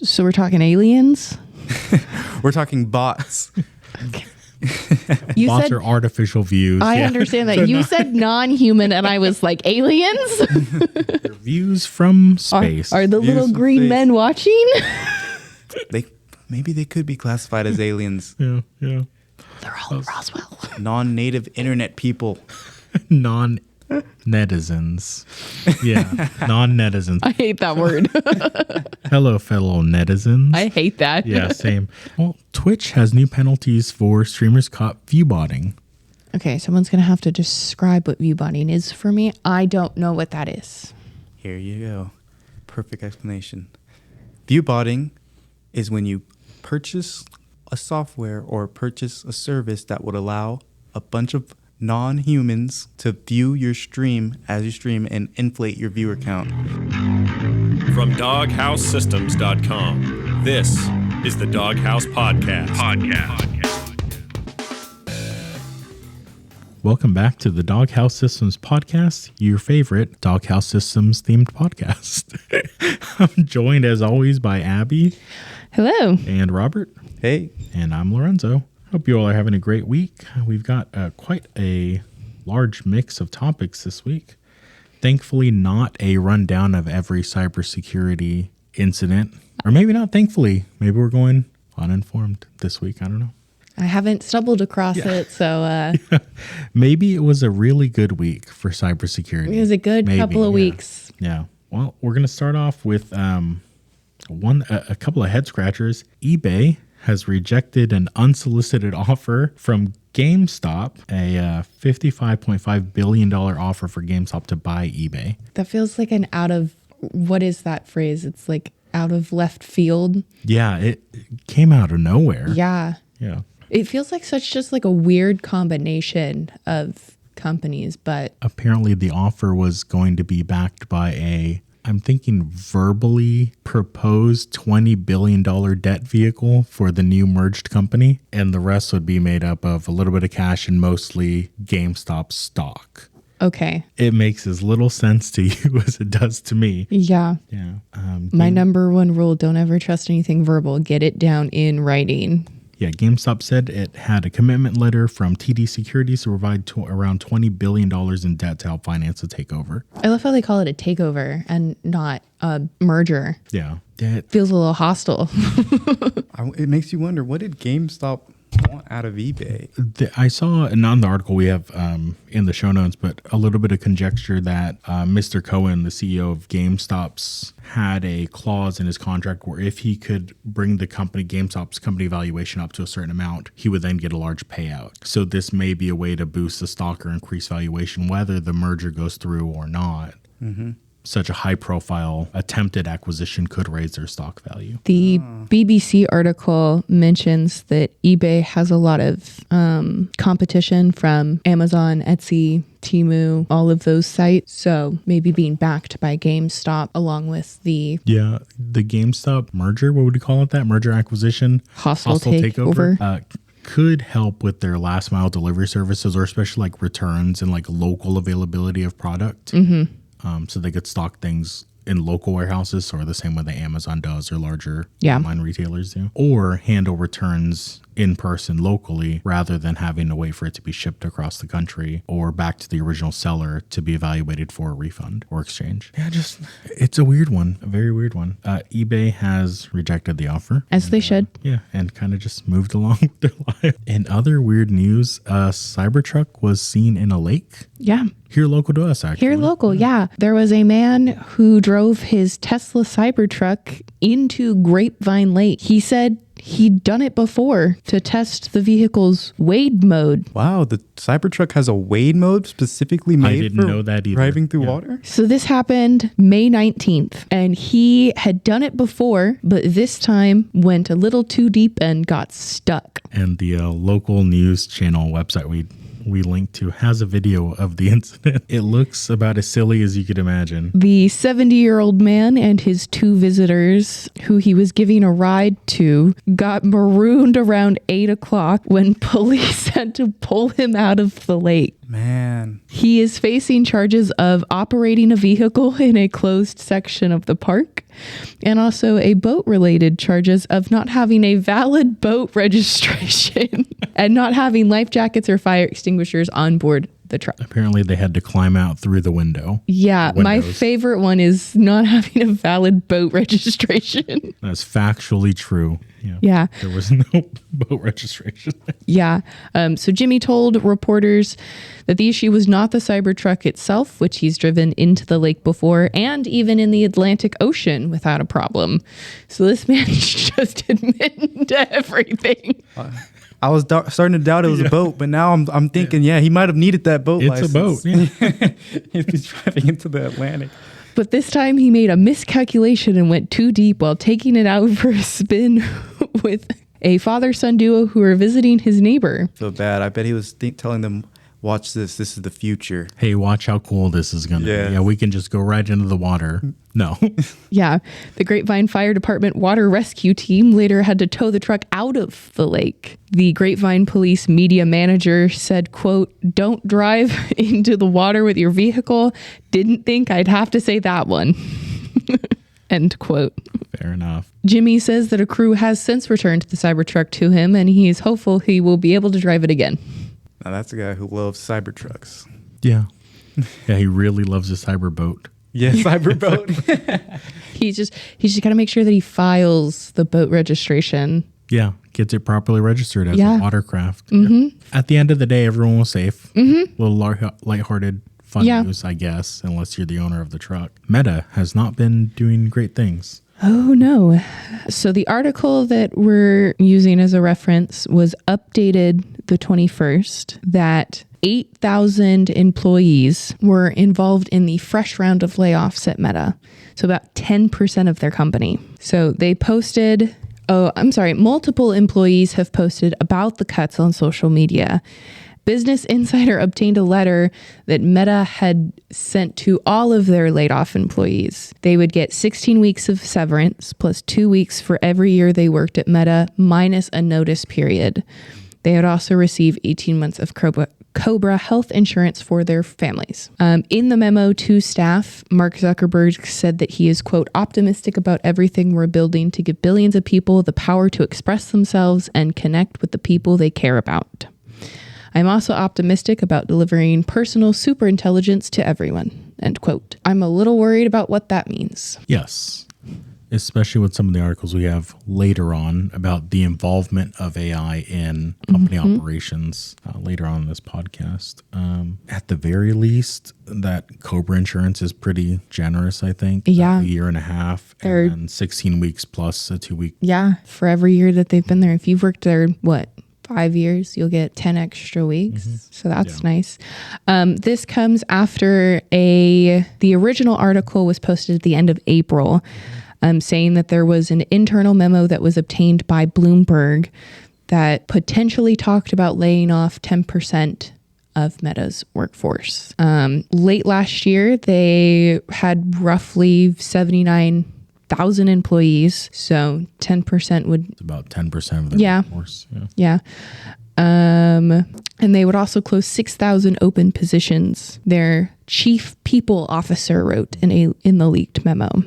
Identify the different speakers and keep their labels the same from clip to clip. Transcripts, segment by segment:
Speaker 1: So we're talking aliens?
Speaker 2: We're talking bots.
Speaker 1: You
Speaker 3: Bots
Speaker 1: said
Speaker 3: are artificial views.
Speaker 1: I understand that. You said non-human, and I was like, aliens?
Speaker 3: They're views from space.
Speaker 1: Are the
Speaker 2: Views
Speaker 1: little
Speaker 2: from
Speaker 1: green
Speaker 2: space.
Speaker 1: men watching?
Speaker 2: Maybe they could be classified as aliens.
Speaker 3: Yeah.
Speaker 1: They're all in Roswell.
Speaker 2: Non-native internet people.
Speaker 3: Non-netizens. Yeah, non-netizens.
Speaker 1: I hate that word.
Speaker 3: Hello, fellow netizens.
Speaker 1: I hate that.
Speaker 3: Yeah, same. Well, Twitch has new penalties for streamers caught viewbotting.
Speaker 1: Okay, someone's going to have to describe what viewbotting is for me. I don't know what that is.
Speaker 2: Here you go. Perfect explanation. Viewbotting is when you purchase a software or purchase a service that would allow a bunch of non-humans to view your stream as you stream and inflate your viewer count.
Speaker 4: From DogHouseSystems.com, this is the DogHouse Podcast.
Speaker 3: Welcome back to the DogHouse Systems Podcast, your favorite DogHouse Systems themed podcast. I'm joined as always by Abby.
Speaker 1: Hello.
Speaker 3: And Robert.
Speaker 2: Hey.
Speaker 3: And I'm Lorenzo. Hope you all are having a great week. We've got quite a large mix of topics this week. Thankfully, not a rundown of every cybersecurity incident. Or maybe not thankfully. Maybe we're going uninformed this week. I don't know.
Speaker 1: I haven't stumbled across it, so...
Speaker 3: Maybe it was a really good week for cybersecurity.
Speaker 1: It was a good couple of weeks.
Speaker 3: Yeah. Well, we're going to start off with a couple of head scratchers. eBay has rejected an unsolicited offer from GameStop, a $55.5 billion offer for GameStop to buy eBay.
Speaker 1: That feels like an what is that phrase? It's like out of left field.
Speaker 3: Yeah, it came out of nowhere.
Speaker 1: Yeah.
Speaker 3: Yeah.
Speaker 1: It feels like just like a weird combination of companies, but...
Speaker 3: Apparently the offer was going to be backed by I'm thinking verbally proposed $20 billion debt vehicle for the new merged company. And the rest would be made up of a little bit of cash and mostly GameStop stock.
Speaker 1: Okay.
Speaker 3: It makes as little sense to you as it does to me.
Speaker 1: Yeah.
Speaker 3: Yeah.
Speaker 1: My number one rule, don't ever trust anything verbal. Get it down in writing.
Speaker 3: Yeah, GameStop said it had a commitment letter from TD Securities to provide around $20 billion in debt to help finance the takeover.
Speaker 1: I love how they call it a takeover and not a merger.
Speaker 3: Yeah.
Speaker 1: Feels a little hostile.
Speaker 2: It makes you wonder, what did GameStop want out of eBay?
Speaker 3: I saw, not in the article we have in the show notes, but a little bit of conjecture that Mr. Cohen, the CEO of GameStop's, had a clause in his contract where if he could bring the company, GameStop's company valuation up to a certain amount, he would then get a large payout. So this may be a way to boost the stock or increase valuation, whether the merger goes through or not. Mm-hmm. Such a high-profile attempted acquisition could raise their stock value.
Speaker 1: The BBC article mentions that eBay has a lot of competition from Amazon, Etsy, Temu, all of those sites. So maybe being backed by GameStop along with the...
Speaker 3: Yeah, the GameStop merger, what would you call it that? Merger acquisition?
Speaker 1: Hostile takeover.
Speaker 3: Could help with their last mile delivery services, or especially like returns and like local availability of product. Mm-hmm. So they could stock things in local warehouses, or the same way that Amazon does or larger online retailers do, or handle returns in person locally rather than having to wait for it to be shipped across the country or back to the original seller to be evaluated for a refund or exchange. Yeah, it's a weird one, a very weird one. eBay has rejected the offer.
Speaker 1: As they should.
Speaker 3: Yeah, and kind of just moved along with their life. In other weird news, a Cybertruck was seen in a lake.
Speaker 1: Yeah.
Speaker 3: Here local to us, actually.
Speaker 1: Here local, yeah. There was a man who drove his Tesla Cybertruck into Grapevine Lake. He said he'd done it before to test the vehicle's wade mode.
Speaker 2: Wow, the Cybertruck has a wade mode specifically made
Speaker 3: I didn't know that either.
Speaker 2: Driving through water?
Speaker 1: So this happened May 19th, and he had done it before, but this time went a little too deep and got stuck.
Speaker 3: And the local news channel website we linked to has a video of the incident. It looks about as silly as you could imagine.
Speaker 1: The 70-year-old man and his two visitors, who he was giving a ride to, got marooned around 8 o'clock when police had to pull him out of the lake.
Speaker 2: Man.
Speaker 1: He is facing charges of operating a vehicle in a closed section of the park, and also a boat-related charges of not having a valid boat registration and not having life jackets or fire extinguishers on board the truck.
Speaker 3: Apparently, they had to climb out through the window.
Speaker 1: Yeah, my favorite one is not having a valid boat registration.
Speaker 3: That's factually true.
Speaker 1: Yeah.
Speaker 3: There was no boat registration.
Speaker 1: Yeah. So Jimmy told reporters that the issue was not the Cybertruck itself, which he's driven into the lake before, and even in the Atlantic Ocean without a problem. So this man just admitting to everything.
Speaker 2: I was starting to doubt it was a boat, but now I'm thinking, he might have needed that boat license.
Speaker 3: It's a boat. Yeah.
Speaker 2: He'd be driving into the Atlantic.
Speaker 1: But this time he made a miscalculation and went too deep while taking it out for a spin with a father-son duo who were visiting his neighbor.
Speaker 2: So bad. I bet he was telling them, watch this. This is the future.
Speaker 3: Hey, watch how cool this is going to be. Yeah, we can just go right into the water. No.
Speaker 1: Yeah. The Grapevine Fire Department water rescue team later had to tow the truck out of the lake. The Grapevine police media manager said, quote, "Don't drive into the water with your vehicle. Didn't think I'd have to say that one." End quote.
Speaker 3: Fair enough.
Speaker 1: Jimmy says that a crew has since returned the Cybertruck to him, and he is hopeful he will be able to drive it again.
Speaker 2: Now that's a guy who loves Cybertrucks.
Speaker 3: Yeah. Yeah, he really loves a cyberboat.
Speaker 2: Yeah, cyberboat.
Speaker 1: He's just got to make sure that he files the boat registration.
Speaker 3: Yeah, gets it properly registered as a watercraft.
Speaker 1: Mm-hmm.
Speaker 3: At the end of the day, everyone was safe. Mm-hmm. A little lighthearted fun news, I guess, unless you're the owner of the truck. Meta has not been doing great things.
Speaker 1: Oh, no. So the article that we're using as a reference was updated the 21st that 8,000 employees were involved in the fresh round of layoffs at Meta. So about 10% of their company. So they posted, multiple employees have posted about the cuts on social media. Business Insider obtained a letter that Meta had sent to all of their laid off employees. They would get 16 weeks of severance plus 2 weeks for every year they worked at Meta minus a notice period. They would also receive 18 months of Cobra health insurance for their families. In the memo to staff, Mark Zuckerberg said that he is, quote, "optimistic about everything we're building to give billions of people the power to express themselves and connect with the people they care about. I'm also optimistic about delivering personal superintelligence to everyone," end quote. I'm a little worried about what that means.
Speaker 3: Yes. Especially with some of the articles we have later on about the involvement of AI in company operations later on in this podcast. At the very least, that Cobra insurance is pretty generous, I think.
Speaker 1: Yeah.
Speaker 3: A year and a half and 16 weeks plus a 2 week.
Speaker 1: Yeah. For every year that they've been there. If you've worked there, 5 years, you'll get 10 extra weeks. So that's nice. This comes after the original article was posted at the end of April. Saying that there was an internal memo that was obtained by Bloomberg that potentially talked about laying off 10% of Meta's workforce. Late last year, they had roughly 79,000 employees. So 10% would...
Speaker 3: It's about 10% of their workforce.
Speaker 1: Yeah. And they would also close 6,000 open positions. Their chief people officer wrote in the leaked memo.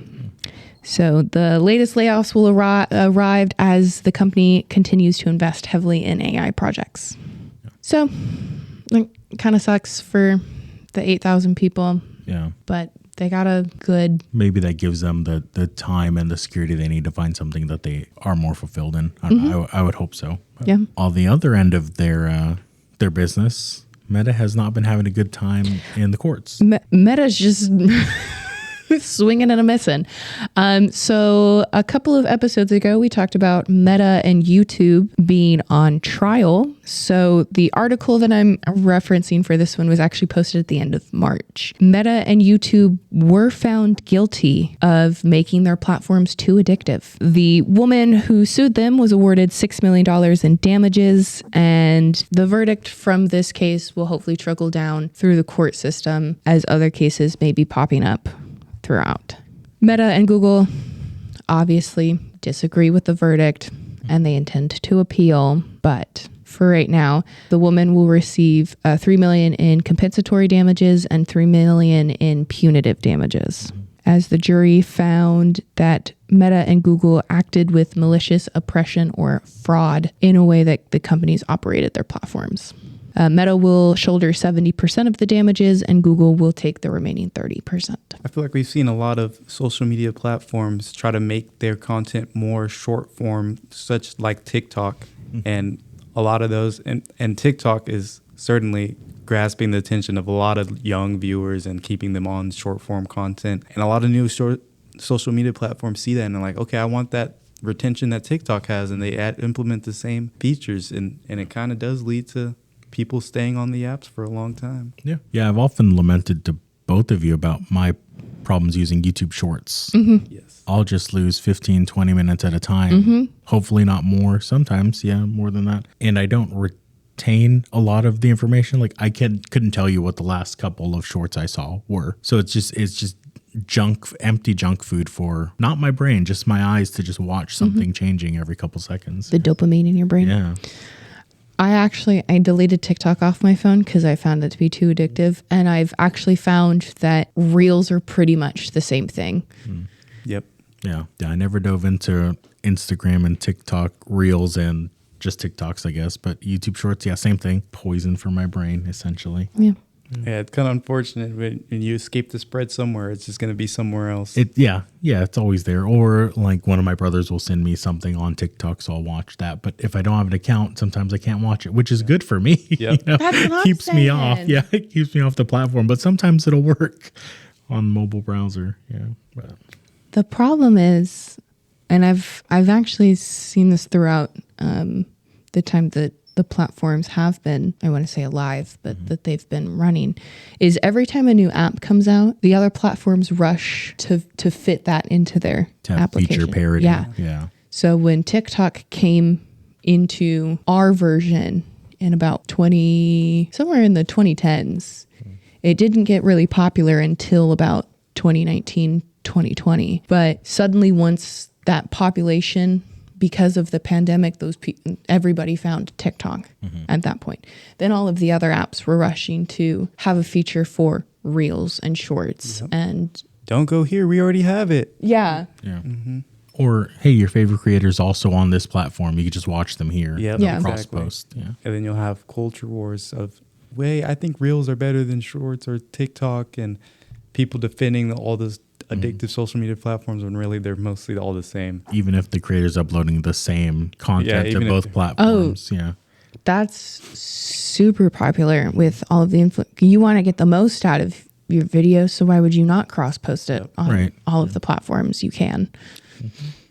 Speaker 1: So the latest layoffs will arrive as the company continues to invest heavily in AI projects. Yeah. So it kind of sucks for the 8,000 people. Yeah. But they got a good...
Speaker 3: Maybe that gives them the time and the security they need to find something that they are more fulfilled in. I don't know. I would hope so. But on the other end of their business, Meta has not been having a good time in the courts.
Speaker 1: Meta's just... swinging and a missing. So a couple of episodes ago, we talked about Meta and YouTube being on trial. So the article that I'm referencing for this one was actually posted at the end of March. Meta and YouTube were found guilty of making their platforms too addictive. The woman who sued them was awarded $6 million in damages, and the verdict from this case will hopefully trickle down through the court system as other cases may be popping up throughout. Meta and Google obviously disagree with the verdict and they intend to appeal, but for right now, the woman will receive $3 million in compensatory damages and $3 million in punitive damages. as the jury found that Meta and Google acted with malicious oppression or fraud in a way that the companies operated their platforms. Meta will shoulder 70% of the damages, and Google will take the remaining 30%.
Speaker 2: I feel like we've seen a lot of social media platforms try to make their content more short form, such like TikTok. And a lot of those, and TikTok is certainly grasping the attention of a lot of young viewers and keeping them on short form content. And a lot of new social media platforms see that and they're like, okay, I want that retention that TikTok has, and they implement the same features, and it kind of does lead to people staying on the apps for a long time.
Speaker 3: Yeah, I've often lamented to both of you about my problems using YouTube Shorts.
Speaker 2: Yes.
Speaker 3: I'll just lose 15, 20 minutes at a time. Hopefully not more. Sometimes, more than that. And I don't retain a lot of the information. Like I couldn't tell you what the last couple of shorts I saw were. So it's just empty junk food for not my brain, just my eyes to just watch something changing every couple seconds.
Speaker 1: The dopamine in your brain.
Speaker 3: Yeah.
Speaker 1: I deleted TikTok off my phone because I found it to be too addictive. And I've actually found that Reels are pretty much the same thing.
Speaker 2: Yep.
Speaker 3: Yeah. I never dove into Instagram and TikTok Reels and just TikToks, I guess. But YouTube Shorts, same thing. Poison for my brain, essentially.
Speaker 1: Yeah.
Speaker 2: Yeah, it's kind of unfortunate when you escape the spread somewhere, it's just going to be somewhere else.
Speaker 3: It's always there. Or like one of my brothers will send me something on TikTok, so I'll watch that. But if I don't have an account, sometimes I can't watch it, which is good for me.
Speaker 2: Yep.
Speaker 1: That's what I'm
Speaker 3: keeps me
Speaker 1: saying.
Speaker 3: off. Yeah, it keeps me off the platform. But sometimes it'll work on mobile browser. Yeah. But.
Speaker 1: The problem is, and I've actually seen this throughout the time that the platforms have been, I want to say alive, but that they've been running, is every time a new app comes out, the other platforms rush to fit that into their application.
Speaker 3: Feature parity. Yeah.
Speaker 1: So when TikTok came into our version in about somewhere in the 2010s, it didn't get really popular until about 2019, 2020. But suddenly once that population, because of the pandemic, everybody found TikTok at that point. Then all of the other apps were rushing to have a feature for Reels and Shorts. And
Speaker 2: don't go here, we already have it.
Speaker 1: Yeah.
Speaker 3: Or, hey, your favorite creator's also on this platform. You can just watch them here.
Speaker 1: Yeah.
Speaker 3: Cross-post. Yeah.
Speaker 2: And then you'll have culture wars of, I think Reels are better than Shorts or TikTok, and people defending all those addictive social media platforms when really they're mostly all the same.
Speaker 3: Even if the creator's uploading the same content to both platforms.
Speaker 1: That's super popular with all of the you want to get the most out of your video, so why would you not cross-post it on all of the platforms you can?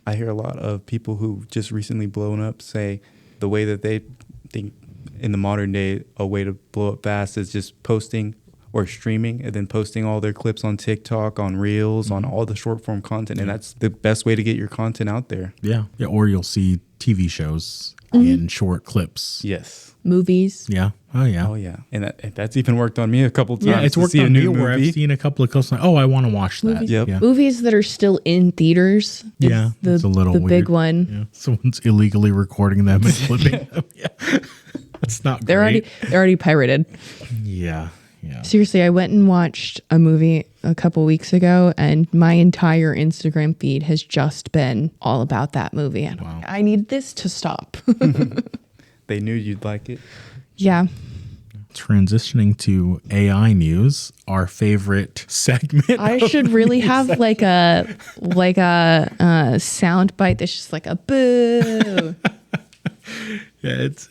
Speaker 2: I hear a lot of people who just recently blown up say the way that they think in the modern day a way to blow up fast is just posting or streaming and then posting all their clips on TikTok, on Reels, on all the short form content. And that's the best way to get your content out there.
Speaker 3: Yeah. Or you'll see TV shows in short clips.
Speaker 2: Yes.
Speaker 1: Movies.
Speaker 3: Yeah. Oh, yeah.
Speaker 2: Oh, yeah. And that's even worked on me a couple times.
Speaker 3: Yeah, it's worked on me where I've seen a couple of clips like, I want to watch that.
Speaker 1: Movies,
Speaker 2: Yep.
Speaker 3: Yeah.
Speaker 1: Movies that are still in theaters.
Speaker 3: Yeah.
Speaker 1: The,
Speaker 3: It's a little
Speaker 1: the
Speaker 3: weird.
Speaker 1: big one.
Speaker 3: Yeah. Someone's illegally recording them and flipping them. Yeah. That's not
Speaker 1: They're
Speaker 3: great.
Speaker 1: already pirated.
Speaker 3: Yeah. Yeah.
Speaker 1: Seriously, I went and watched a movie a couple weeks ago, and my entire Instagram feed has just been all about that movie. And
Speaker 3: Wow.
Speaker 1: I need this to stop.
Speaker 2: They knew you'd like it.
Speaker 1: Yeah.
Speaker 3: Transitioning to AI news, our favorite segment.
Speaker 1: I should really have like a sound bite that's just like a boo.
Speaker 3: Yeah, it's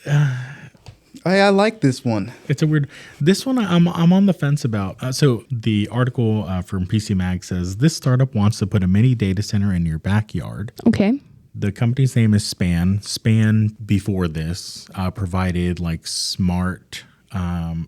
Speaker 2: I like this one.
Speaker 3: It's a weird. This one I'm on the fence about. So the article from PCMag says this startup wants to put a mini data center in your backyard.
Speaker 1: Okay.
Speaker 3: The company's name is Span. Span before this provided like smart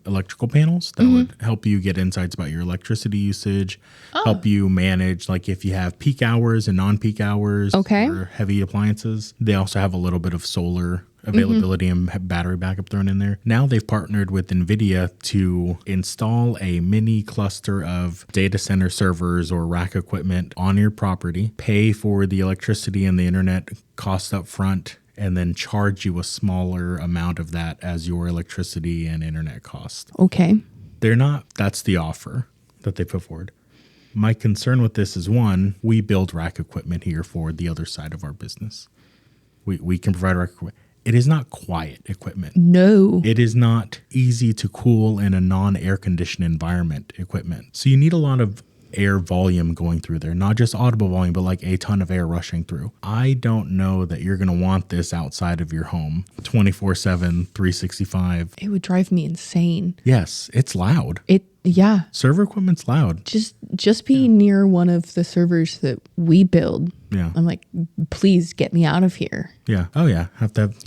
Speaker 3: electrical panels that would help you get insights about your electricity usage, help you manage like if you have peak hours and non-peak hours for heavy appliances. They also have a little bit of solar availability and battery backup thrown in there. Now they've partnered with NVIDIA to install a mini cluster of data center servers or rack equipment on your property, pay for the electricity and the internet cost up front, and then charge you a smaller amount of that as your electricity and internet cost.
Speaker 1: Okay.
Speaker 3: That's the offer that they put forward. My concern with this is, one, we build rack equipment here for the other side of our business. We can provide rack equipment. It is not quiet equipment.
Speaker 1: No.
Speaker 3: It is not easy to cool in a non-air conditioned environment equipment. So you need a lot of air volume going through there, not just audible volume, but like a ton of air rushing through. I don't know that you're going to want this outside of your home 24/7, 365.
Speaker 1: It would drive me insane.
Speaker 3: Yes, it's loud.
Speaker 1: Yeah.
Speaker 3: Server equipment's loud.
Speaker 1: Just being near one of the servers that we build.
Speaker 3: Yeah.
Speaker 1: I'm like, please get me out of here.
Speaker 3: Yeah. Oh yeah. Have to have,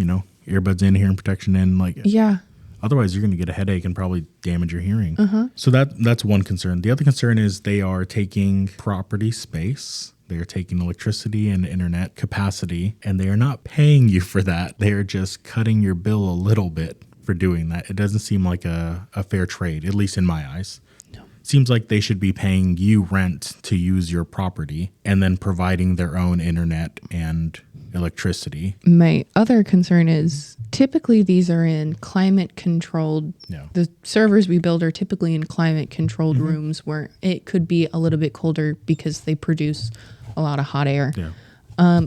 Speaker 3: earbuds in, hearing protection in, like.
Speaker 1: Yeah.
Speaker 3: Otherwise, you're going to get a headache and probably damage your hearing. So that's one concern. The other concern is they are taking property space. They are taking electricity and internet capacity, and they are not paying you for that. They are just cutting your bill a little bit for doing that. It doesn't seem like a fair trade, at least in my eyes.
Speaker 1: No.
Speaker 3: Seems like they should be paying you rent to use your property and then providing their own internet and electricity.
Speaker 1: My other concern is typically these are in climate controlled.
Speaker 3: Yeah.
Speaker 1: The servers we build are typically in climate controlled rooms where it could be a little bit colder because they produce a lot of hot air.
Speaker 3: Yeah.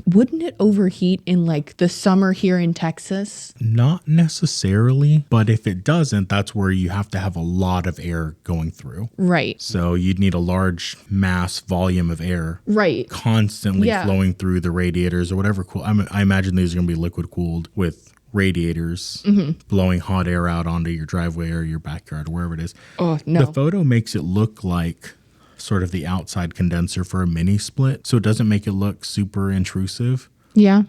Speaker 1: Wouldn't it overheat in like the summer here in Texas?
Speaker 3: Not necessarily, but if it doesn't, that's where you have to have a lot of air going through.
Speaker 1: Right.
Speaker 3: So you'd need a large mass volume of air
Speaker 1: Right.
Speaker 3: constantly
Speaker 1: Yeah.
Speaker 3: flowing through the radiators or whatever. I imagine these are going to be liquid cooled with radiators blowing hot air out onto your driveway or your backyard or wherever it is.
Speaker 1: Oh, no.
Speaker 3: The photo makes it look like sort of the outside condenser for a mini split, so it doesn't make it look super intrusive.
Speaker 1: Yeah.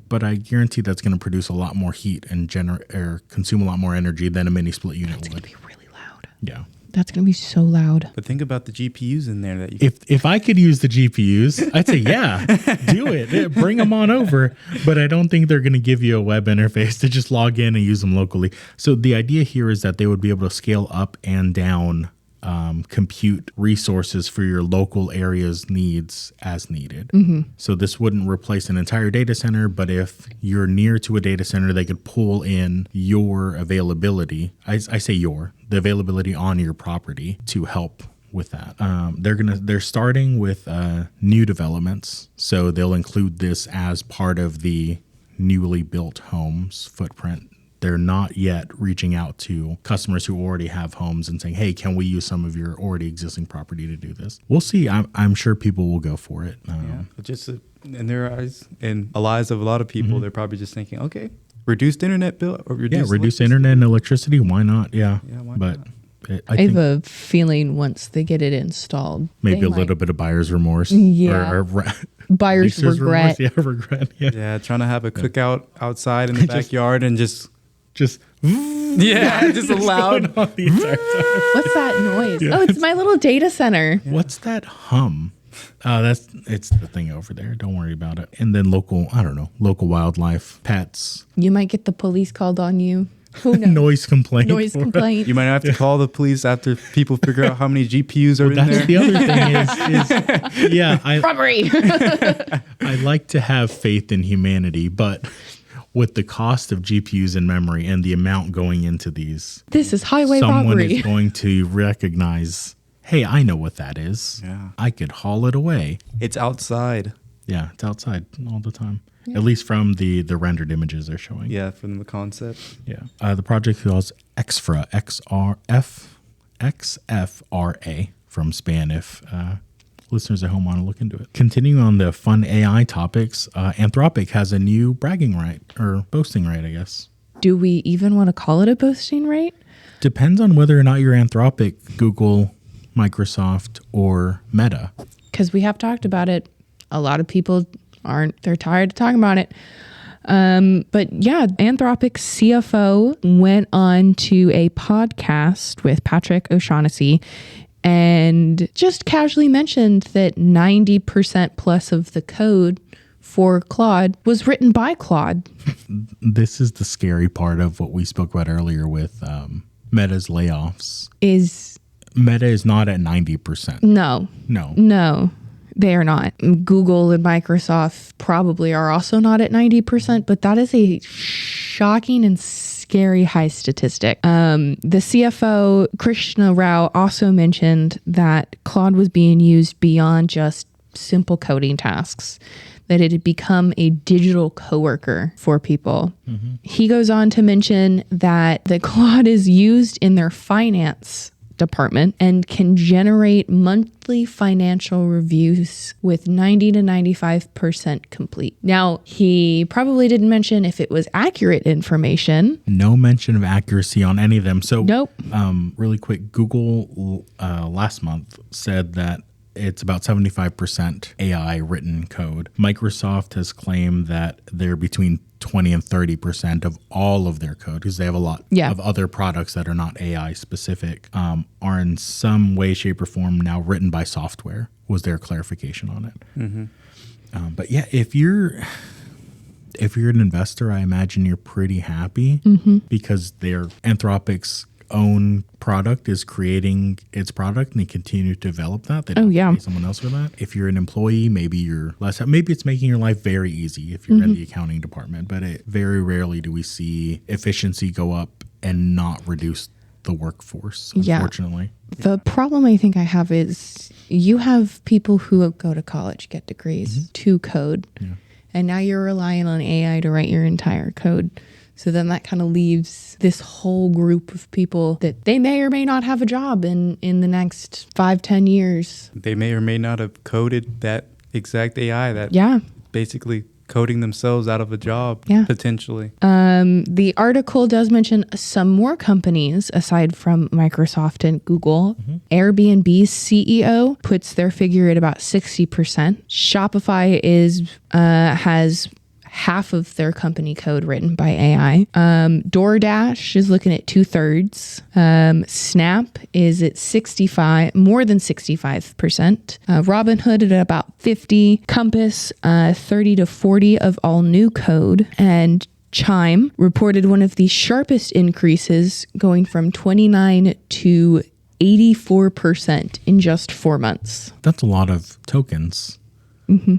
Speaker 3: But I guarantee that's going to produce a lot more heat and consume a lot more energy than a mini split unit
Speaker 1: It's going
Speaker 3: would.
Speaker 1: to be really loud.
Speaker 3: Yeah.
Speaker 1: That's going to be so loud.
Speaker 2: But think about the GPUs in there that you
Speaker 3: If I could use the GPUs, I'd say, yeah, do it. Bring them on over. But I don't think they're going to give you a web interface to just log in and use them locally. So the idea here is that they would be able to scale up and down compute resources for your local area's needs as needed. So this wouldn't replace an entire data center, but if you're near to a data center, they could pull in your availability. I say the availability on your property to help with that. They're starting with new developments, so they'll include this as part of the newly built homes footprint. They're not yet reaching out to customers who already have homes and saying, hey, can we use some of your already existing property to do this? We'll see. I'm sure people will go for it.
Speaker 2: but just in their eyes and the lives of a lot of people, they're probably just thinking, okay, reduced internet bill or
Speaker 3: reduce internet and electricity. Why not? Yeah.
Speaker 2: Why
Speaker 3: but
Speaker 2: not?
Speaker 1: I have a feeling once they get it installed,
Speaker 3: maybe a little bit of buyer's remorse.
Speaker 1: Yeah.
Speaker 3: Or
Speaker 1: buyer's regret.
Speaker 3: Remorse. Yeah, regret. Yeah.
Speaker 2: Trying to have a cookout outside in the backyard and just
Speaker 3: just
Speaker 2: loud.
Speaker 3: on the entire time.
Speaker 1: What's that noise?
Speaker 3: Yeah.
Speaker 1: Oh, it's my little data center.
Speaker 3: What's that hum? It's the thing over there. Don't worry about it. And then local wildlife, pets.
Speaker 1: You might get the police called on you. Who knows?
Speaker 3: Noise complaint.
Speaker 1: Noise complaint.
Speaker 2: You might have to call the police after people figure out how many GPUs are in
Speaker 3: That's
Speaker 2: there.
Speaker 3: the other thing is
Speaker 1: Robbery.
Speaker 3: I like to have faith in humanity, but with the cost of GPUs and memory and the amount going into these,
Speaker 1: This is highway
Speaker 3: someone
Speaker 1: robbery.
Speaker 3: is going to recognize, hey, I know what that is.
Speaker 2: Yeah.
Speaker 3: I could haul it away.
Speaker 2: It's outside.
Speaker 3: Yeah, it's outside all the time. Yeah. At least from the rendered images they're showing.
Speaker 2: Yeah, from the concept.
Speaker 3: Yeah. The project calls XFRA, XFRA from Span if listeners at home want to look into it. Continuing on the fun AI topics, Anthropic has a new bragging right, or boasting right, I guess.
Speaker 1: Do we even want to call it a boasting right?
Speaker 3: Depends on whether or not you're Anthropic, Google, Microsoft, or Meta.
Speaker 1: Because we have talked about it. A lot of people they're tired of talking about it. But yeah, Anthropic's CFO went on to a podcast with Patrick O'Shaughnessy and just casually mentioned that 90% plus of the code for Claude was written by Claude.
Speaker 3: This is the scary part of what we spoke about earlier with Meta's layoffs. Meta is not at 90%.
Speaker 1: No, they are not. Google and Microsoft probably are also not at 90%, but that is a shocking and scary scary high statistic. The CFO, Krishna Rao, also mentioned that Claude was being used beyond just simple coding tasks, that it had become a digital coworker for people. Mm-hmm. He goes on to mention that the Claude is used in their finance department and can generate monthly financial reviews with 90 to 95% complete. Now, he probably didn't mention if it was accurate information.
Speaker 3: No mention of accuracy on any of them. So,
Speaker 1: nope.
Speaker 3: Really quick, Google last month said that it's about 75% AI written code. Microsoft has claimed that they're between 20 and 30% of all of their code, because they have a lot of other products that are not AI specific, are in some way, shape, or form now written by software, was their clarification on it. Mm-hmm. But yeah, if you're an investor, I imagine you're pretty happy because their Anthropic's own product is creating its product and they continue to develop that. They don't pay someone else for that. If you're an employee, maybe it's making your life very easy if you're in the accounting department, but very rarely do we see efficiency go up and not reduce the workforce, unfortunately.
Speaker 1: The problem I think I have is you have people who go to college, get degrees to code, and now you're relying on AI to write your entire code. So then that kind of leaves this whole group of people that they may or may not have a job in the next 5-10 years.
Speaker 2: They may or may not have coded that exact AI that basically coding themselves out of a job, potentially.
Speaker 1: The article does mention some more companies aside from Microsoft and Google. Airbnb's CEO puts their figure at about 60%. Shopify has half of their company code written by AI. DoorDash is looking at 2/3. Snap is at more than 65%. Robinhood at about 50%. Compass, 30 to 40 of all new code. And Chime reported one of the sharpest increases, going from 29 to 84% in just 4 months.
Speaker 3: That's a lot of tokens.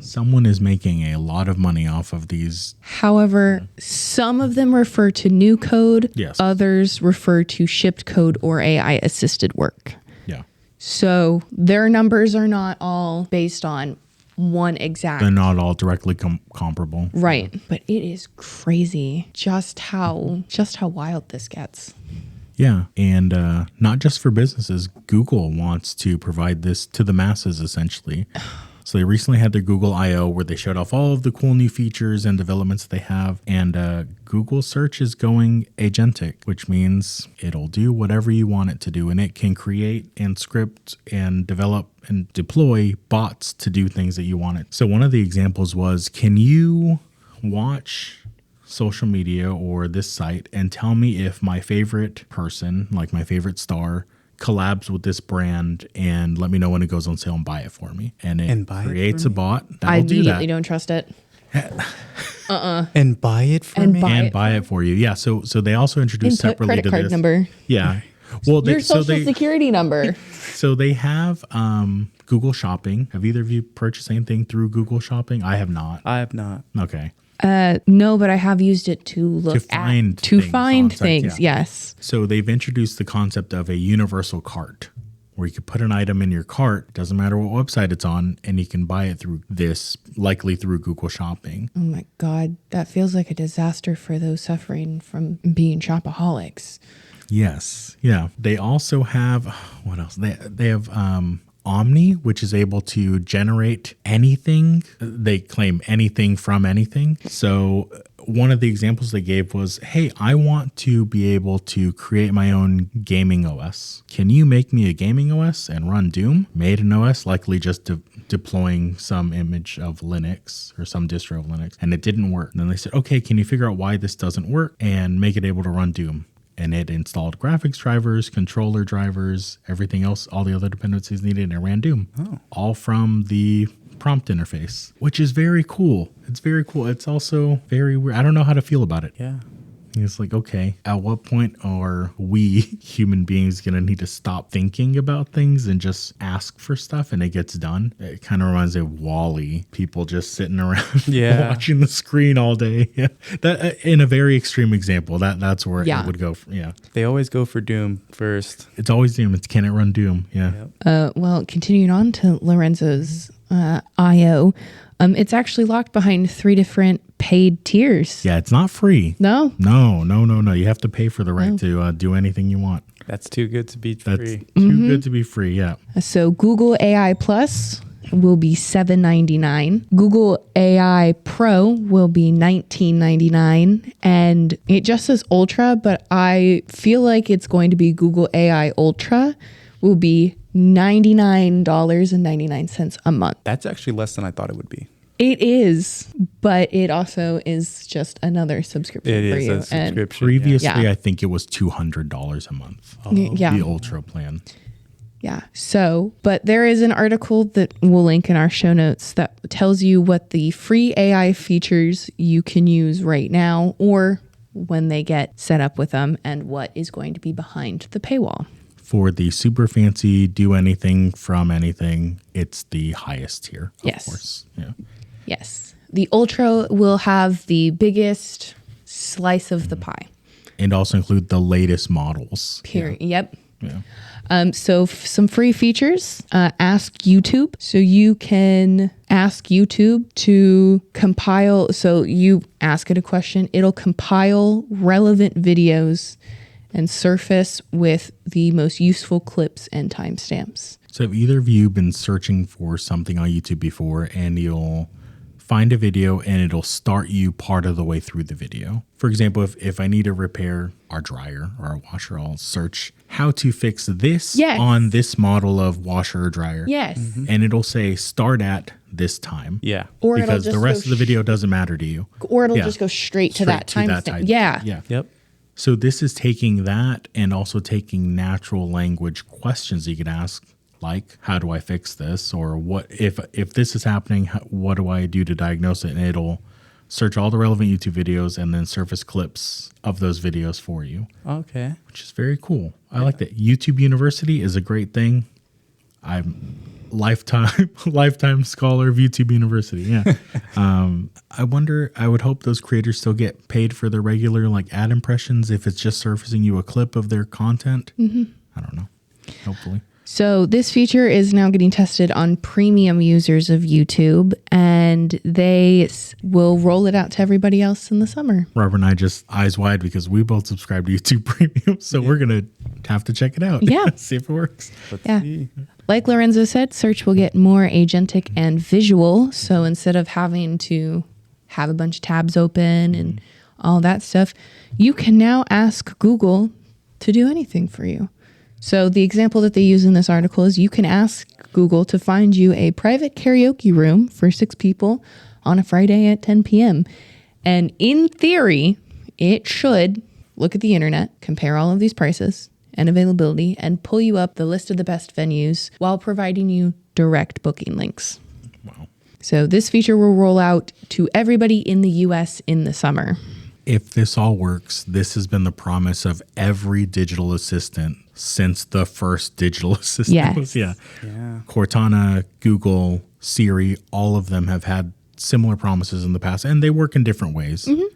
Speaker 3: Someone is making a lot of money off of these.
Speaker 1: However, some of them refer to new code.
Speaker 3: Yes.
Speaker 1: Others refer to shipped code or AI assisted work.
Speaker 3: Yeah.
Speaker 1: So their numbers are not all based on one exact.
Speaker 3: They're not all directly comparable.
Speaker 1: Right. But it is crazy just how wild this gets.
Speaker 3: Yeah. And not just for businesses. Google wants to provide this to the masses, essentially. So they recently had their Google I.O. where they showed off all of the cool new features and developments they have. And Google search is going agentic, which means it'll do whatever you want it to do. And it can create and script and develop and deploy bots to do things that you want it. So one of the examples was, can you watch social media or this site and tell me if my favorite person, like my favorite star, collabs with this brand, and let me know when it goes on sale and buy it for me. And it creates a bot that'll
Speaker 1: I
Speaker 3: do that.
Speaker 1: immediately don't trust it.
Speaker 2: And buy it for me?
Speaker 3: And buy it for you. Yeah. So they also introduced separately
Speaker 1: credit
Speaker 3: to
Speaker 1: card
Speaker 3: this.
Speaker 1: number.
Speaker 3: Yeah. Well,
Speaker 1: Your social security number.
Speaker 3: So they have Google Shopping. Have either of you purchased anything through Google Shopping? I have not.
Speaker 2: I have not.
Speaker 3: Okay.
Speaker 1: No, but I have used it to find things. Yes.
Speaker 3: So they've introduced the concept of a universal cart, where you could put an item in your cart, doesn't matter what website it's on, and you can buy it likely through Google Shopping.
Speaker 1: Oh my God, that feels like a disaster for those suffering from being shopaholics.
Speaker 3: Yes. Yeah. They also have, what else? They have Omni, which is able to generate anything. They claim anything from anything. So one of the examples they gave was, hey, I want to be able to create my own gaming OS. Can you make me a gaming OS and run Doom? Made an OS, likely just deploying some image of Linux or some distro of Linux, and it didn't work. And then they said, okay, can you figure out why this doesn't work and make it able to run Doom? And it installed graphics drivers, controller drivers, everything else, all the other dependencies needed, and it ran Doom. All from the prompt interface, which is very cool. It's very cool. It's also very weird. I don't know how to feel about it.
Speaker 2: Yeah.
Speaker 3: It's like, okay, at what point are we human beings going to need to stop thinking about things and just ask for stuff and it gets done? It kind of reminds me of WALL-E, people just sitting around watching the screen all day. Yeah. That in a very extreme example, that's where it would go.
Speaker 2: They always go for Doom first.
Speaker 3: It's always Doom. It's can it run Doom? Yeah.
Speaker 1: Yep. Well, continuing on to Lorenzo's IO, it's actually locked behind 3 different paid tiers.
Speaker 3: Yeah, it's not free.
Speaker 1: No.
Speaker 3: You have to pay for the right to do anything you want.
Speaker 2: That's too good to be free.
Speaker 3: Too good to be free, yeah.
Speaker 1: So Google AI Plus will be $7.99. Google AI Pro will be $19.99. And it just says Ultra, but I feel like it's going to be Google AI Ultra will be $99.99 a month.
Speaker 2: That's actually less than I thought it would be.
Speaker 1: It is, but it also is just another subscription
Speaker 2: It
Speaker 1: for
Speaker 2: is
Speaker 1: you.
Speaker 2: a subscription.
Speaker 3: And previously,
Speaker 1: Yeah.
Speaker 3: I think it was $200 a month.
Speaker 1: Yeah.
Speaker 3: The Ultra plan.
Speaker 1: Yeah. So, but there is an article that we'll link in our show notes that tells you what the free AI features you can use right now or when they get set up with them and what is going to be behind the paywall.
Speaker 3: For the super fancy, do anything from anything, it's the highest tier, of course. Yeah.
Speaker 1: Yes. The Ultra will have the biggest slice of the pie.
Speaker 3: And also include the latest models.
Speaker 1: Period. Yep.
Speaker 3: Yeah.
Speaker 1: So some free features, ask YouTube. So you can ask YouTube to compile. So you ask it a question, it'll compile relevant videos and surface with the most useful clips and timestamps.
Speaker 3: So have either of you been searching for something on YouTube before and you'll find a video and it'll start you part of the way through the video? For example, if I need to repair our dryer or our washer, I'll search how to fix this on this model of washer or dryer.
Speaker 1: Yes.
Speaker 3: Mm-hmm. And it'll say start at this time.
Speaker 2: Yeah.
Speaker 1: Or
Speaker 3: because the rest of the video doesn't matter to you.
Speaker 1: Or it'll just go straight to that timestamp. Yeah.
Speaker 3: Yeah.
Speaker 2: Yep.
Speaker 3: So this is taking that and also taking natural language questions you could ask, like, how do I fix this? Or what if this is happening, what do I do to diagnose it? And it'll search all the relevant YouTube videos and then surface clips of those videos for you.
Speaker 2: Okay.
Speaker 3: Which is very cool. I like that. YouTube University is a great thing. I'm lifetime scholar of YouTube University. Yeah. I would hope those creators still get paid for their regular like ad impressions if it's just surfacing you a clip of their content. Mm-hmm. I don't know. Hopefully.
Speaker 1: So this feature is now getting tested on premium users of YouTube, and they will roll it out to everybody else in the summer.
Speaker 3: Robert and I just eyes wide because we both subscribe to YouTube Premium, so we're going to have to check it out.
Speaker 1: Yeah.
Speaker 3: See if it works.
Speaker 2: Let's see.
Speaker 1: Like Lorenzo said, search will get more agentic and visual. So instead of having to have a bunch of tabs open and all that stuff, you can now ask Google to do anything for you. So the example that they use in this article is you can ask Google to find you a private karaoke room for 6 people on a Friday at 10 p.m. And in theory, it should look at the internet, compare all of these prices and availability, and pull you up the list of the best venues while providing you direct booking links.
Speaker 3: Wow.
Speaker 1: So this feature will roll out to everybody in the US in the summer.
Speaker 3: If this all works, this has been the promise of every digital assistant since the first digital assistant.
Speaker 1: Yes.
Speaker 3: Yeah.
Speaker 2: Yeah.
Speaker 3: Cortana, Google, Siri, all of them have had similar promises in the past, and they work in different ways. Mm-hmm.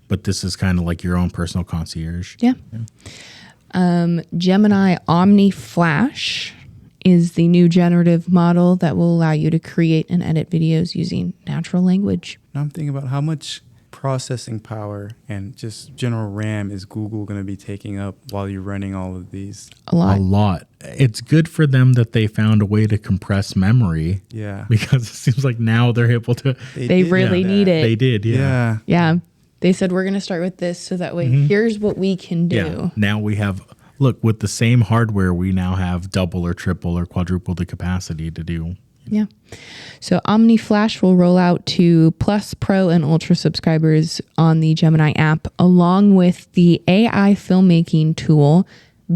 Speaker 3: But this is kind of like your own personal concierge.
Speaker 1: Yeah. Gemini Omni Flash is the new generative model that will allow you to create and edit videos using natural language.
Speaker 2: Now I'm thinking about how much processing power and just general RAM is Google going to be taking up while you're running all of these?
Speaker 1: A lot.
Speaker 3: A lot. It's good for them that they found a way to compress memory.
Speaker 2: Yeah.
Speaker 3: Because it seems like now they're able to.
Speaker 1: They really need it.
Speaker 3: They did, yeah.
Speaker 1: Yeah. They said, we're going to start with this so that way here's what we can do.
Speaker 3: Yeah. Now we have, look, with the same hardware, we now have double or triple or quadruple the capacity to do.
Speaker 1: Yeah. So Omni Flash will roll out to Plus, Pro, and Ultra subscribers on the Gemini app, along with the AI filmmaking tool,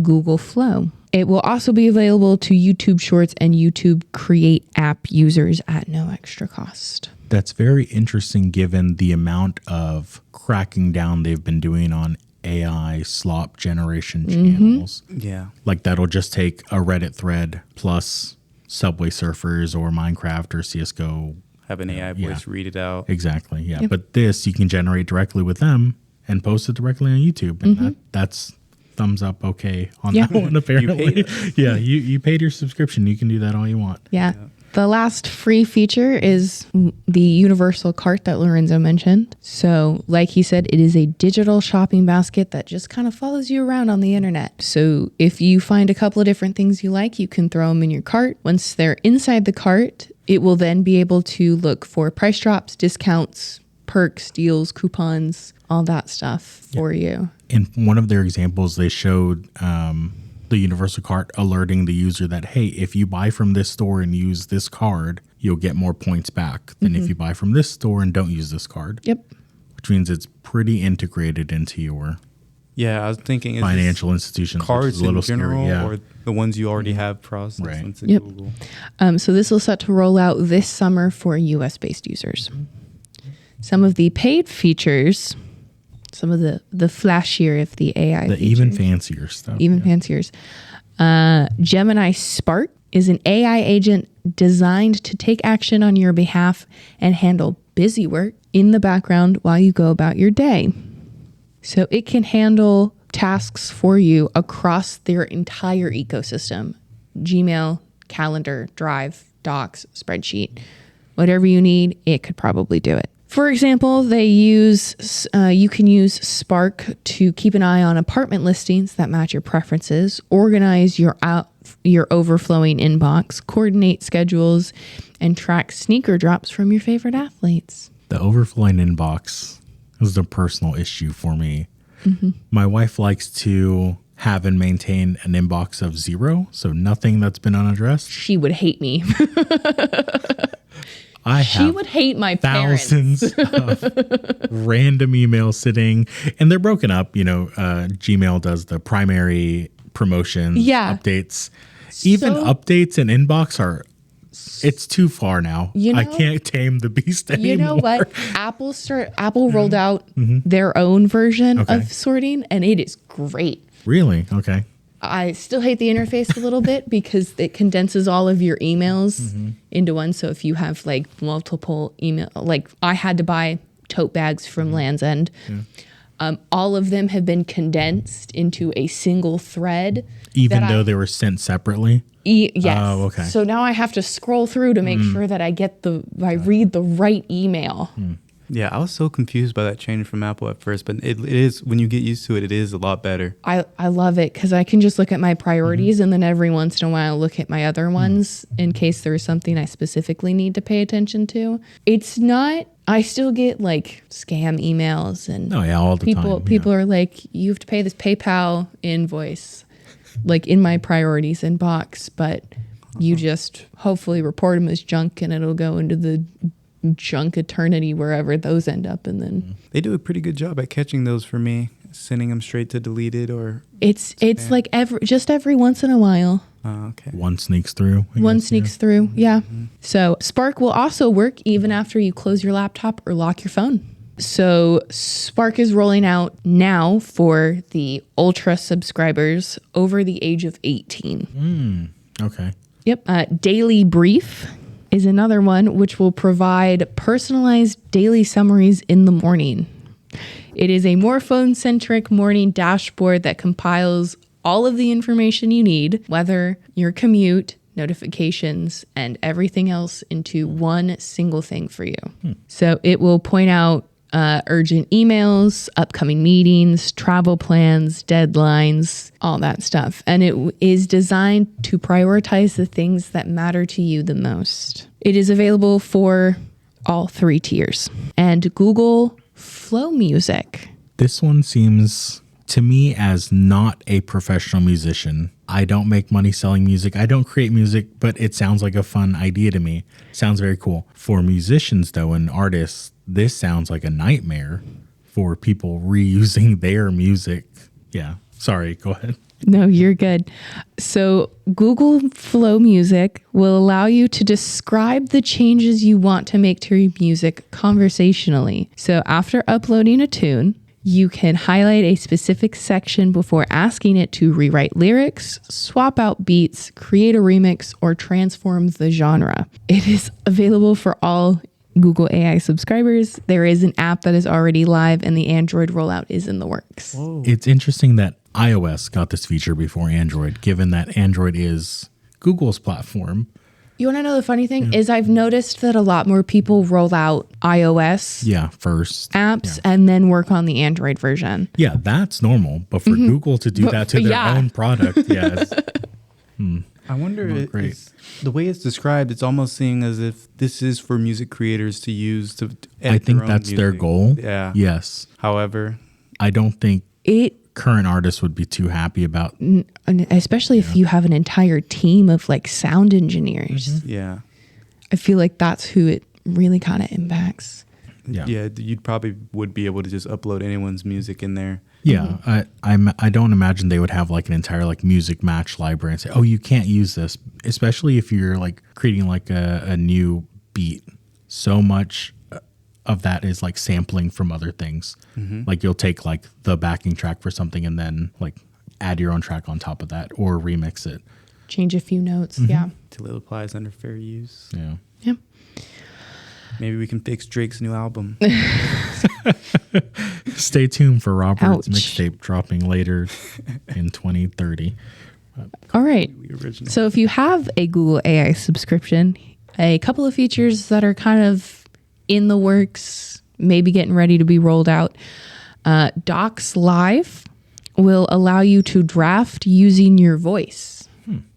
Speaker 1: Google Flow. It will also be available to YouTube Shorts and YouTube Create app users at no extra cost.
Speaker 3: That's very interesting given the amount of cracking down they've been doing on AI slop generation channels.
Speaker 2: Yeah.
Speaker 3: Like that'll just take a Reddit thread plus Subway Surfers or Minecraft or CSGO.
Speaker 2: Have an AI voice read it out.
Speaker 3: Exactly. Yeah. But this you can generate directly with them and post it directly on YouTube. And that's thumbs up okay on that one, apparently. Yeah. You paid your subscription. You can do that all you want.
Speaker 1: Yeah. The last free feature is the universal cart that Lorenzo mentioned. So like he said, it is a digital shopping basket that just kind of follows you around on the internet. So if you find a couple of different things you like, you can throw them in your cart. Once they're inside the cart, it will then be able to look for price drops, discounts, perks, deals, coupons, all that stuff for you.
Speaker 3: In one of their examples, they showed the universal cart alerting the user that, hey, if you buy from this store and use this card, you'll get more points back than if you buy from this store and don't use this card.
Speaker 1: Yep.
Speaker 3: Which means it's pretty integrated into your
Speaker 2: I was thinking
Speaker 3: financial institutions.
Speaker 2: Cards
Speaker 3: a little
Speaker 2: in general,
Speaker 3: scary,
Speaker 2: or the ones you already have processed
Speaker 3: Right.
Speaker 2: into
Speaker 1: Yep.
Speaker 2: Google.
Speaker 1: So this will set to roll out this summer for US-based users. Some of the paid features, some of the flashier of the AI
Speaker 3: the
Speaker 1: features,
Speaker 3: even fancier stuff.
Speaker 1: fancier. Gemini Spark is an AI agent designed to take action on your behalf and handle busy work in the background while you go about your day. So it can handle tasks for you across their entire ecosystem: Gmail, Calendar, Drive, Docs, Spreadsheet. Whatever you need, it could probably do it. For example, you can use Spark to keep an eye on apartment listings that match your preferences, organize your overflowing inbox, coordinate schedules, and track sneaker drops from your favorite athletes.
Speaker 3: The overflowing inbox is the personal issue for me. My wife likes to have and maintain an inbox of 0, so nothing that's been unaddressed.
Speaker 1: She would hate me.
Speaker 3: She
Speaker 1: would hate my
Speaker 3: thousands of random emails sitting, and they're broken up. Gmail does the primary promotions, updates. Even updates and inbox it's too far now. I can't tame the beast anymore.
Speaker 1: You know what? Apple rolled out their own version of sorting, and it is great.
Speaker 3: Really? Okay.
Speaker 1: I still hate the interface a little bit because it condenses all of your emails into one. So if you have like multiple email, like I had to buy tote bags from Land's End. All of them have been condensed into a single thread.
Speaker 3: Even though they were sent separately?
Speaker 1: Yes.
Speaker 3: Oh, okay.
Speaker 1: So now I have to scroll through to make sure that I read the right email.
Speaker 2: Yeah, I was so confused by that change from Apple at first, but it is, when you get used to it, it is a lot better.
Speaker 1: I love it because I can just look at my priorities and then every once in a while look at my other ones in case there's something I specifically need to pay attention to. It's not, I still get like scam emails and
Speaker 3: all the time.
Speaker 1: People are like, you have to pay this PayPal invoice, like in my priorities inbox, but you just hopefully report them as junk and it'll go into the junk eternity wherever those end up. And then
Speaker 2: they do a pretty good job at catching those for me, sending them straight to deleted or
Speaker 1: it's like every once in a while.
Speaker 2: Okay.
Speaker 3: One sneaks through.
Speaker 1: Through. Yeah. So Spark will also work even after you close your laptop or lock your phone. So Spark is rolling out now for the Ultra subscribers over the age of 18.
Speaker 3: Okay.
Speaker 1: Yep. Daily Brief is another one which will provide personalized daily summaries in the morning. It is a more phone-centric morning dashboard that compiles all of the information you need, whether your commute, notifications, and everything else into one single thing for you. So it will point out urgent emails, upcoming meetings, travel plans, deadlines, all that stuff. And it is designed to prioritize the things that matter to you the most. It is available for all 3 tiers. And Google Flow Music.
Speaker 3: This one seems to me as not a professional musician. I don't make money selling music. I don't create music, but it sounds like a fun idea to me. Sounds very cool. For musicians, though, and artists, this sounds like a nightmare for people reusing their music. Yeah. Sorry, go ahead.
Speaker 1: No, you're good. So Google Flow Music will allow you to describe the changes you want to make to your music conversationally. So after uploading a tune, You can highlight a specific section before asking it to rewrite lyrics, swap out beats, create a remix, or transform the genre. It is available for all Google AI subscribers. There is an app that is already live, and the Android rollout is in the works.
Speaker 2: Whoa.
Speaker 3: It's interesting that iOS got this feature before Android, given that Android is Google's platform.
Speaker 1: You want to know the funny thing is I've noticed that a lot more people roll out iOS
Speaker 3: First.
Speaker 1: apps and then work on the Android version.
Speaker 3: Yeah, that's normal. But for Google to do that to their own product,
Speaker 2: I wonder
Speaker 3: Not
Speaker 2: if
Speaker 3: great.
Speaker 2: the way it's described, it's almost seeing as if this is for music creators to use to edit
Speaker 3: I think
Speaker 2: their own
Speaker 3: that's their
Speaker 2: music.
Speaker 3: goal.
Speaker 2: Yeah.
Speaker 3: Yes.
Speaker 2: However,
Speaker 3: I don't think
Speaker 1: It,
Speaker 3: current artists would be too happy about.
Speaker 1: and especially if you have an entire team of like sound engineers,
Speaker 2: yeah.
Speaker 1: I feel like that's who it really kind of impacts.
Speaker 3: Yeah.
Speaker 2: Yeah, you probably would be able to just upload anyone's music in there.
Speaker 3: Yeah, I don't imagine they would have like an entire like music match library and say, oh, you can't use this, especially if you're like creating like a new beat. So much of that is like sampling from other things. Like you'll take like the backing track for something and then like add your own track on top of that or remix it.
Speaker 1: Change a few notes. Yeah.
Speaker 2: Till it applies under fair use.
Speaker 3: Yeah.
Speaker 1: Yeah.
Speaker 2: Maybe we can fix Drake's new album.
Speaker 3: Stay tuned for Robert's
Speaker 1: Ouch.
Speaker 3: mixtape dropping later in 2030.
Speaker 1: All right.
Speaker 2: The original.
Speaker 1: So if you have a Google AI subscription, a couple of features that are kind of in the works, maybe getting ready to be rolled out. Docs Live will allow you to draft using your voice.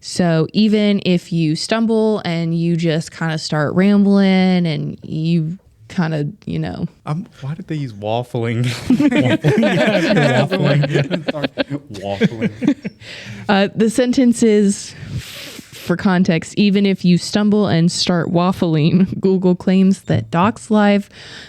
Speaker 1: So even if you stumble and you just kind of start rambling and you kind of,
Speaker 2: Why did they use waffling? Waffling.
Speaker 1: the sentence is, for context, even if you stumble and start waffling, Google claims that Docs Live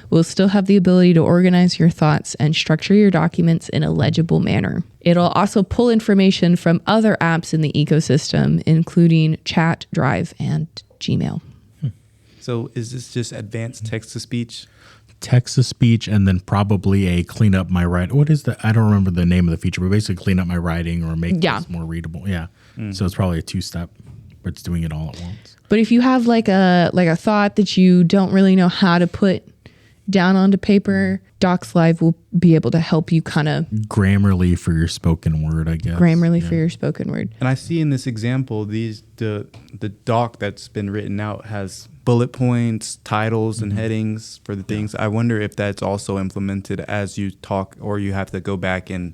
Speaker 1: will still have the ability to organize your thoughts and structure your documents in a legible manner. It'll also pull information from other apps in the ecosystem, including Chat, Drive, and Gmail.
Speaker 2: So is this just advanced text-to-speech?
Speaker 3: Text to speech and then probably a clean up my writing. What is that? I don't remember the name of the feature, but basically clean up my writing or make this more readable. Yeah. So it's probably a 2-step, but it's doing it all at once.
Speaker 1: But if you have like a thought that you don't really know how to put down onto paper, Docs Live will be able to help you kind of
Speaker 3: Grammarly for your spoken word, I guess.
Speaker 1: Grammarly for your spoken word.
Speaker 2: And I see in this example, the doc that's been written out has bullet points, titles, and headings for the things. I wonder if that's also implemented as you talk, or you have to go back and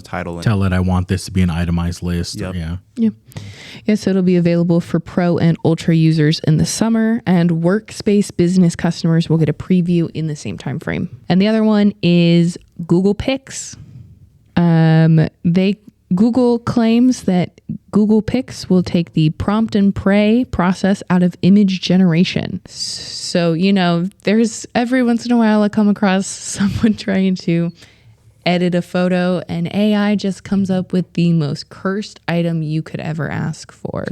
Speaker 2: title and
Speaker 3: Tell it I want this to be an itemized list.
Speaker 2: Yep.
Speaker 1: Yeah, so it'll be available for Pro and Ultra users in the summer, and Workspace business customers will get a preview in the same time frame. And the other one is Google Pics. Google claims that Google Pics will take the prompt and pray process out of image generation. So, there's every once in a while I come across someone trying to edit a photo and AI just comes up with the most cursed item you could ever ask for.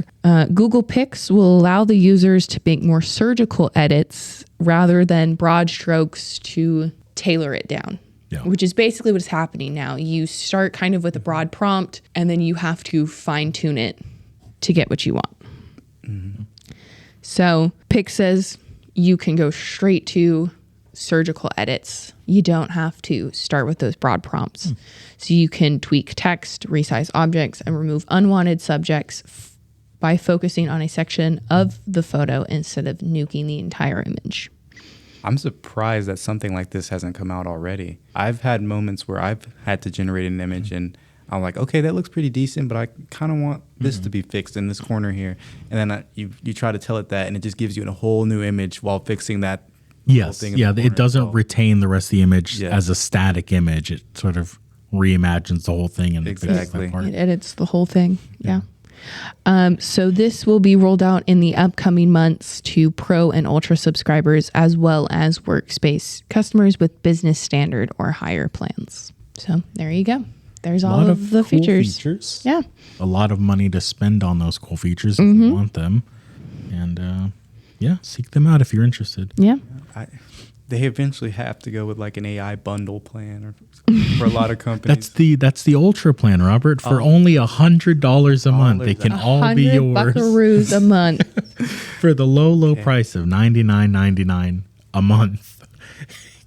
Speaker 1: Google Pics will allow the users to make more surgical edits rather than broad strokes to tailor it down.
Speaker 3: Yeah.
Speaker 1: Which is basically what's happening now. You start kind of with a broad prompt and then you have to fine tune it to get what you want. So Pic says you can go straight to surgical edits. You don't have to start with those broad prompts. So you can tweak text, resize objects, and remove unwanted subjects by focusing on a section of the photo instead of nuking the entire image.
Speaker 2: I'm surprised that something like this hasn't come out already. I've had moments where I've had to generate an image and I'm like, okay, that looks pretty decent, but I kind of want this to be fixed in this corner here. And then you try to tell it that, and it just gives you a whole new image while fixing that.
Speaker 3: Yes.
Speaker 2: Thing in the corner
Speaker 3: It doesn't
Speaker 2: as well.
Speaker 3: retain the rest of the image
Speaker 2: Yeah.
Speaker 3: as a static image. It sort of reimagines the whole thing and fixes
Speaker 2: Exactly.
Speaker 3: that part.
Speaker 1: It edits the whole thing. Yeah. So this will be rolled out in the upcoming months to Pro and Ultra subscribers, as well as Workspace customers with business standard or higher plans. So there you go. There's all
Speaker 3: lot
Speaker 1: of the
Speaker 3: cool
Speaker 1: features. Yeah.
Speaker 3: A lot of money to spend on those cool features if you want them. And seek them out if you're interested.
Speaker 1: Yeah.
Speaker 2: They eventually have to go with like an AI bundle plan or for a lot of companies.
Speaker 3: That's the ultra plan, Robert. For only $100 a month, they can all be yours.
Speaker 1: $100 a month.
Speaker 3: For the low price of $99.99 a month,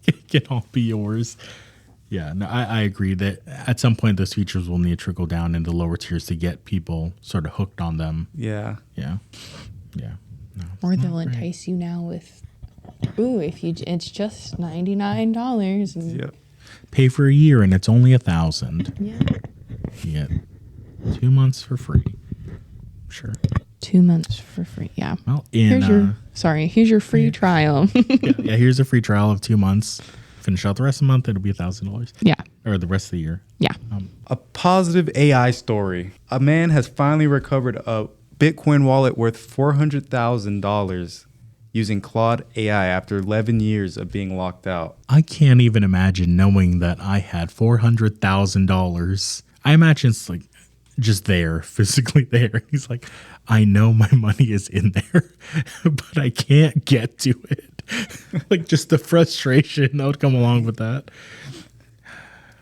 Speaker 3: it can all be yours. Yeah, no, I agree that at some point those features will need to trickle down into lower tiers to get people sort of hooked on them.
Speaker 2: Yeah.
Speaker 3: No,
Speaker 1: Or they'll entice you now with, it's just $99. And
Speaker 2: Yep.
Speaker 3: pay for a year and it's only $1,000.
Speaker 1: yeah.
Speaker 3: You get 2 months for free. Sure.
Speaker 1: 2 months for free. Yeah.
Speaker 3: Well,
Speaker 1: Here's your free trial.
Speaker 3: yeah, here's a free trial of 2 months. Finish out the rest of the month, it'll be $1,000.
Speaker 1: Yeah.
Speaker 3: Or the rest of the year.
Speaker 1: Yeah.
Speaker 2: A positive AI story. A man has finally recovered a Bitcoin wallet worth $400,000 using Claude AI after 11 years of being locked out.
Speaker 3: I can't even imagine knowing that I had $400,000. I imagine it's like just there, physically there. He's like, I know my money is in there, but I can't get to it. Like just the frustration that would come along with that.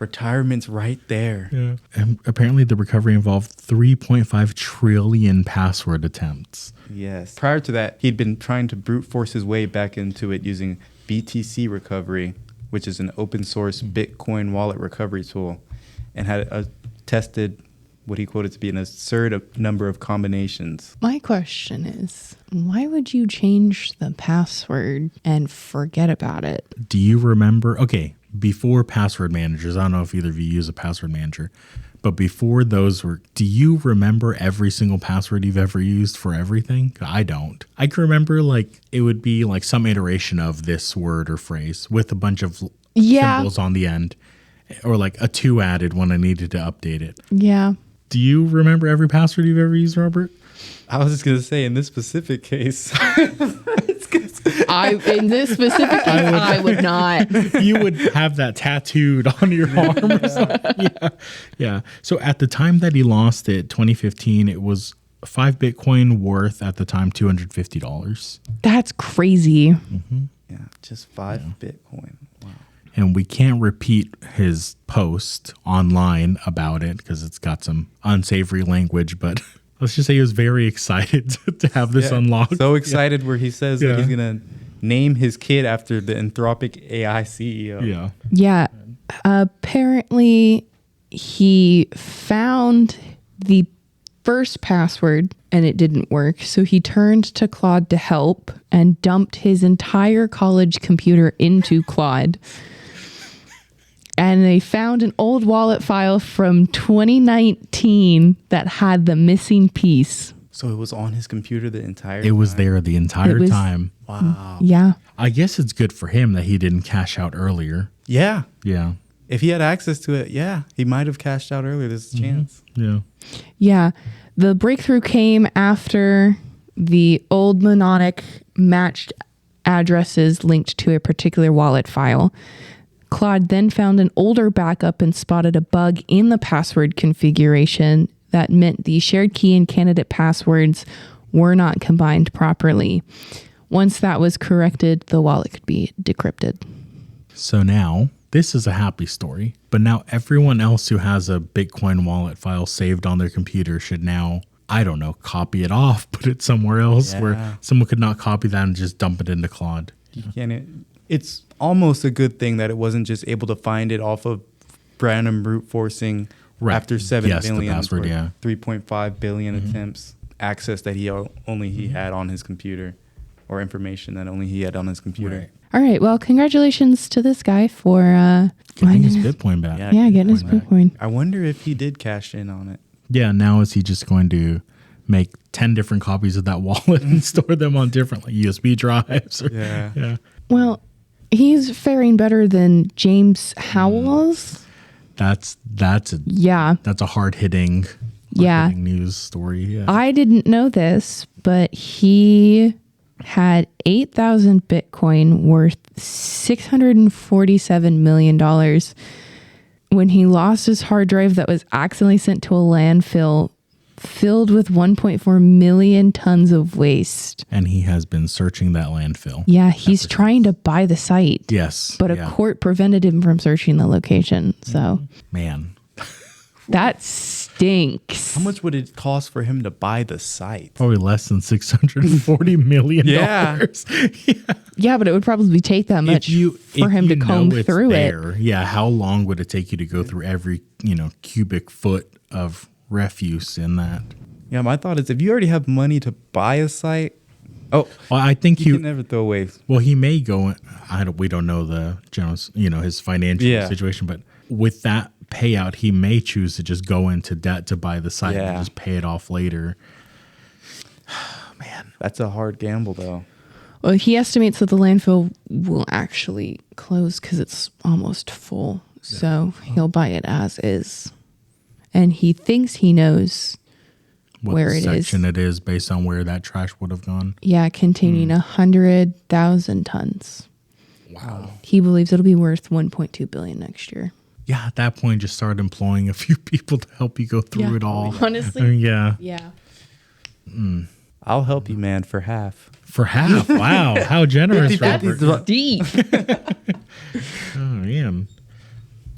Speaker 2: Retirement's right there.
Speaker 3: Yeah. And apparently the recovery involved 3.5 trillion password attempts.
Speaker 2: Yes. Prior to that, he'd been trying to brute force his way back into it using BTC Recovery, which is an open source Bitcoin wallet recovery tool, and had tested what he quoted to be an absurd number of combinations.
Speaker 1: My question is, why would you change the password and forget about it?
Speaker 3: Do you remember? Okay, before password managers, I don't know if either of you use a password manager, but before those do you remember every single password you've ever used for everything? I don't. I can remember like it would be like some iteration of this word or phrase with a bunch of symbols on the end, or like a 2 added when I needed to update it.
Speaker 1: Yeah.
Speaker 3: Do you remember every password you've ever used, Robert?
Speaker 2: I was just going to say, in this specific case,
Speaker 1: I would not.
Speaker 3: You would have that tattooed on your arm or something. Yeah. So at the time that he lost it, 2015, it was 5 Bitcoin worth at the time $250.
Speaker 1: That's crazy.
Speaker 3: Mm-hmm.
Speaker 2: Yeah, just 5 Bitcoin. Wow.
Speaker 3: And we can't repeat his post online about it because it's got some unsavory language, but let's just say he was very excited to have this unlocked.
Speaker 2: So excited where he says that he's going to name his kid after the Anthropic AI CEO.
Speaker 3: Yeah.
Speaker 1: Yeah. Apparently, he found the first password and it didn't work. So he turned to Claude to help and dumped his entire college computer into Claude. And they found an old wallet file from 2019 that had the missing piece.
Speaker 2: So it was on his computer the entire time?
Speaker 3: It was there the entire time.
Speaker 2: Wow.
Speaker 1: Yeah.
Speaker 3: I guess it's good for him that he didn't cash out earlier.
Speaker 2: Yeah.
Speaker 3: Yeah.
Speaker 2: If he had access to it, he might have cashed out earlier. There's a chance.
Speaker 3: Yeah.
Speaker 1: Yeah. The breakthrough came after the old mnemonic matched addresses linked to a particular wallet file. Claude then found an older backup and spotted a bug in the password configuration that meant the shared key and candidate passwords were not combined properly. Once that was corrected, the wallet could be decrypted.
Speaker 3: So now, this is a happy story, but now everyone else who has a Bitcoin wallet file saved on their computer should now, I don't know, copy it off, put it somewhere else where someone could not copy that and just dump it into Claude.
Speaker 2: It's almost a good thing that it wasn't just able to find it off of random brute forcing after 7 billion,
Speaker 3: the password,
Speaker 2: 3.5 billion attempts, access that he had on his computer, or information that only he had on his computer.
Speaker 3: Right.
Speaker 1: All right. Well, congratulations to this guy for
Speaker 3: getting his Bitcoin back.
Speaker 1: Getting his Bitcoin.
Speaker 2: I wonder if he did cash in on it.
Speaker 3: Yeah, now is he just going to make 10 different copies of that wallet and store them on different like USB drives?
Speaker 2: Yeah.
Speaker 1: Well, he's faring better than James Howells.
Speaker 3: That's a hard-hitting news story. Yeah.
Speaker 1: I didn't know this, but he had 8,000 Bitcoin worth $647 million when he lost his hard drive that was accidentally sent to a landfill filled with 1.4 million tons of waste.
Speaker 3: And he has been searching that landfill.
Speaker 1: Yeah, he's trying to buy the site.
Speaker 3: Yes.
Speaker 1: But a court prevented him from searching the location. So,
Speaker 3: man,
Speaker 1: that stinks.
Speaker 2: How much would it cost for him to buy the site?
Speaker 3: probably less than $640 million.
Speaker 1: Yeah, but it would probably take that much for him to comb through it.
Speaker 3: Yeah, how long would it take you to go through every, cubic foot of refuse in that?
Speaker 2: Yeah, my thought is if you already have money to buy a site,
Speaker 3: I think
Speaker 2: you can never throw away.
Speaker 3: Well, he may go. We don't know the general, his financial situation, but with that payout, he may choose to just go into debt to buy the site and just pay it off later. Man,
Speaker 2: that's a hard gamble, though.
Speaker 1: Well, he estimates that the landfill will actually close because it's almost full. So he'll buy it as is. And he thinks he knows where it
Speaker 3: section it is based on where that trash would have gone.
Speaker 1: Yeah, containing 100,000 tons.
Speaker 3: Wow.
Speaker 1: He believes it'll be worth $1.2 billion next year.
Speaker 3: Yeah, at that point, just start employing a few people to help you go through it all.
Speaker 1: Honestly.
Speaker 3: Yeah.
Speaker 2: I'll help you, man, for half.
Speaker 3: For half? Wow. How generous, Robert.
Speaker 1: That's deep.
Speaker 3: Oh, man.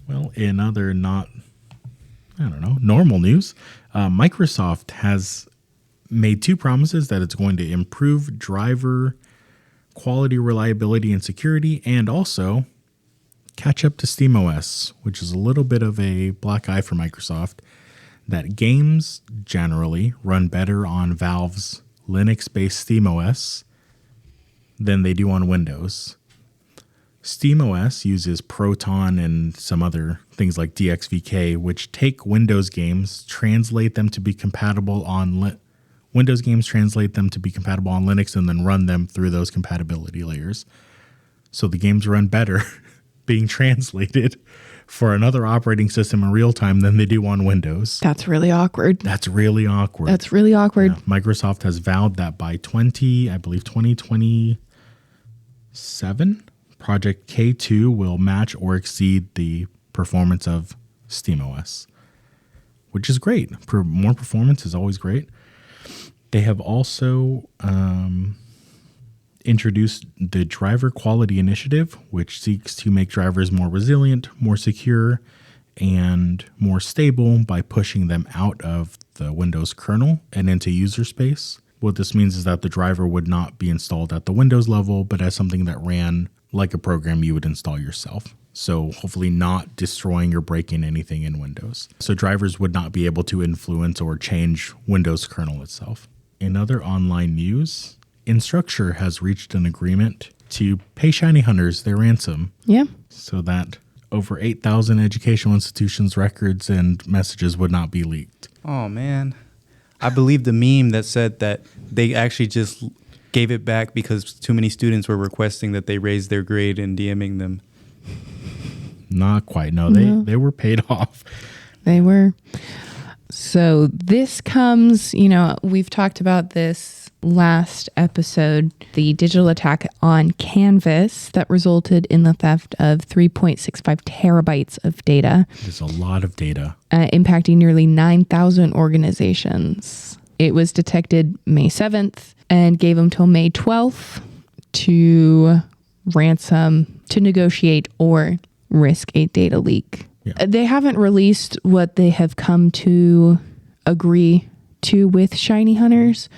Speaker 3: Well, in other normal news, Microsoft has made 2 promises that it's going to improve driver quality, reliability, and security, and also catch up to SteamOS, which is a little bit of a black eye for Microsoft, that games generally run better on Valve's Linux-based SteamOS than they do on Windows. SteamOS uses Proton and some other things like DXVK, which take Windows games, translate them to be compatible on Linux, and then run them through those compatibility layers. So the games run better being translated for another operating system in real time than they do on Windows.
Speaker 1: That's really awkward.
Speaker 3: Yeah, Microsoft has vowed that by 2027, Project K2 will match or exceed the performance of SteamOS, which is great. More performance is always great. They have also introduced the Driver Quality Initiative, which seeks to make drivers more resilient, more secure, and more stable by pushing them out of the Windows kernel and into user space. What this means is that the driver would not be installed at the Windows level, but as something that ran like a program you would install yourself. So hopefully not destroying or breaking anything in Windows. So drivers would not be able to influence or change Windows kernel itself. In other online news, Instructure has reached an agreement to pay shiny hunters their ransom.
Speaker 1: Yeah.
Speaker 3: So that over 8,000 educational institutions' records and messages would not be leaked.
Speaker 2: Oh, man. I believe the meme that said that they actually just gave it back because too many students were requesting that they raise their grade and DMing them.
Speaker 3: Not quite. No, they were paid off.
Speaker 1: They were. So this comes, we've talked about this last episode, the digital attack on Canvas that resulted in the theft of 3.65 terabytes of data.
Speaker 3: There's a lot of data.
Speaker 1: Impacting nearly 9,000 organizations. It was detected May 7th and gave them till May 12th to negotiate or risk a data leak. Yeah. They haven't released what they have come to agree to with shiny hunters,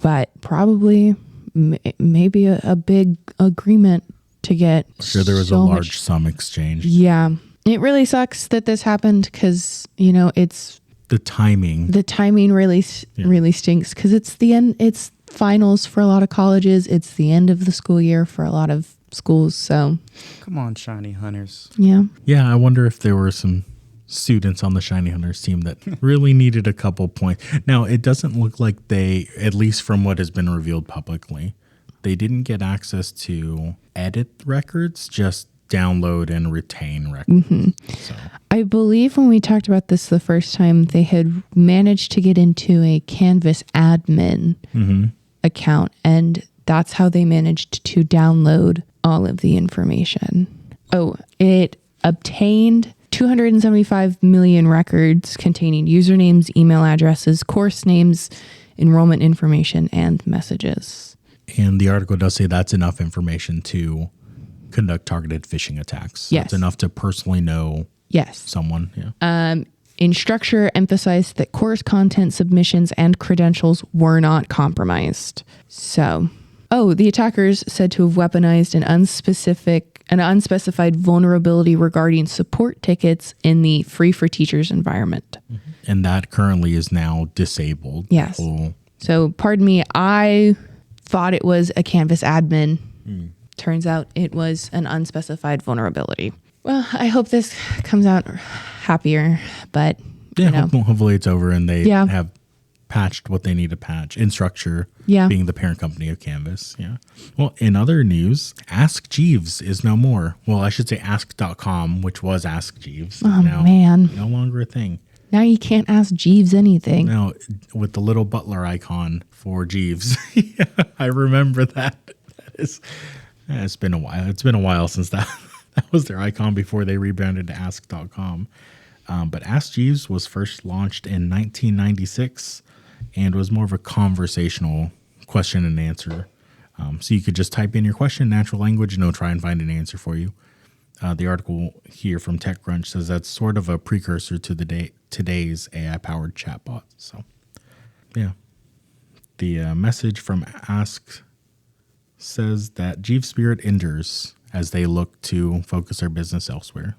Speaker 1: but probably maybe a big agreement to get.
Speaker 3: Sure, there was a large sum exchange.
Speaker 1: Yeah. It really sucks that this happened because, it's
Speaker 3: the timing.
Speaker 1: The timing really stinks because it's the end. It's finals for a lot of colleges. It's the end of the school year for a lot of schools. So
Speaker 2: come on, shiny hunters.
Speaker 1: Yeah.
Speaker 3: Yeah. I wonder if there were some students on the shiny hunters team that really needed a couple points. Now, it doesn't look like they, at least from what has been revealed publicly, they didn't get access to edit records, just download and retain records.
Speaker 1: Mm-hmm. So. I believe when we talked about this the first time, they had managed to get into a Canvas admin account, and that's how they managed to download all of the information. Oh, it obtained 275 million records containing usernames, email addresses, course names, enrollment information, and messages.
Speaker 3: And the article does say that's enough information to conduct targeted phishing attacks.
Speaker 1: Yes.
Speaker 3: It's enough to personally know someone. Yeah.
Speaker 1: Instructor emphasized that course content, submissions, and credentials were not compromised. So, the attackers said to have weaponized an unspecified vulnerability regarding support tickets in the Free for Teachers environment.
Speaker 3: And that currently is now disabled.
Speaker 1: Yes. So, pardon me, I thought it was a Canvas admin. Turns out it was an unspecified vulnerability. Well, I hope this comes out happier, but
Speaker 3: hopefully it's over and they have patched what they need to patch. Instructor being the parent company of Canvas. Yeah. Well, in other news, Ask Jeeves is no more. Well, I should say ask.com, which was Ask Jeeves.
Speaker 1: Oh, man.
Speaker 3: No longer a thing.
Speaker 1: Now you can't ask Jeeves anything.
Speaker 3: No, with the little butler icon for Jeeves. I remember that. It's been a while. It's been a while since that was their icon before they rebranded to ask.com. But Ask Jeeves was first launched in 1996 and was more of a conversational question and answer. So you could just type in your question, natural language, and it'll try and find an answer for you. The article here from TechCrunch says that's sort of a precursor to today's AI-powered chatbot. So, yeah. The message from Ask says that Jeeves' spirit endures as they look to focus their business elsewhere.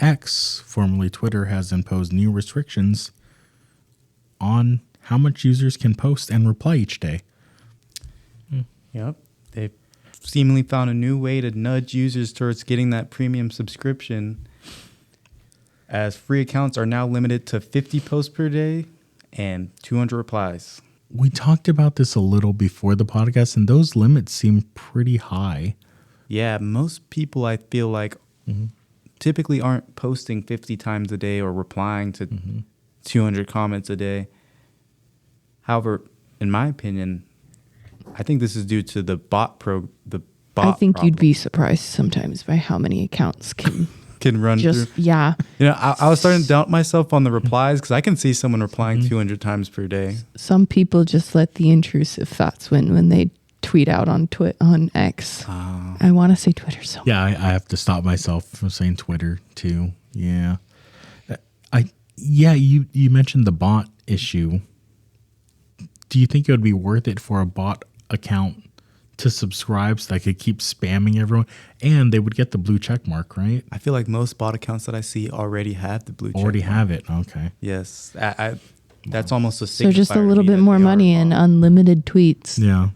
Speaker 3: X, formerly Twitter, has imposed new restrictions on how much users can post and reply each day.
Speaker 2: Yep. They've seemingly found a new way to nudge users towards getting that premium subscription, as free accounts are now limited to 50 posts per day and 200 replies.
Speaker 3: We talked about this a little before the podcast, and those limits seem pretty high.
Speaker 2: Yeah, most people, I feel like, typically aren't posting 50 times a day or replying to 200 comments a day. However, in my opinion, I think this is due to the bot
Speaker 1: I think
Speaker 2: problem.
Speaker 1: you'd be surprised sometimes by how many accounts can
Speaker 2: run
Speaker 1: through.
Speaker 2: Yeah. I was starting to doubt myself on the replies because I can see someone replying 200 times per day.
Speaker 1: Some people just let the intrusive thoughts win when they tweet out on X. I want to say Twitter so much.
Speaker 3: Yeah, I have to stop myself from saying Twitter too. Yeah. You mentioned the bot issue. Do you think it would be worth it for a bot account to subscribe so they could keep spamming everyone and they would get the blue check mark, right?
Speaker 2: I feel like most bot accounts that I see already have the blue check
Speaker 3: Already
Speaker 2: mark.
Speaker 3: have it. Okay.
Speaker 2: Yes. That's almost a
Speaker 1: So just a
Speaker 2: signifier
Speaker 1: little
Speaker 2: to me
Speaker 1: bit
Speaker 2: that
Speaker 1: more
Speaker 2: they are
Speaker 1: money
Speaker 2: a
Speaker 1: and
Speaker 2: bot.
Speaker 1: unlimited tweets.
Speaker 3: Yeah.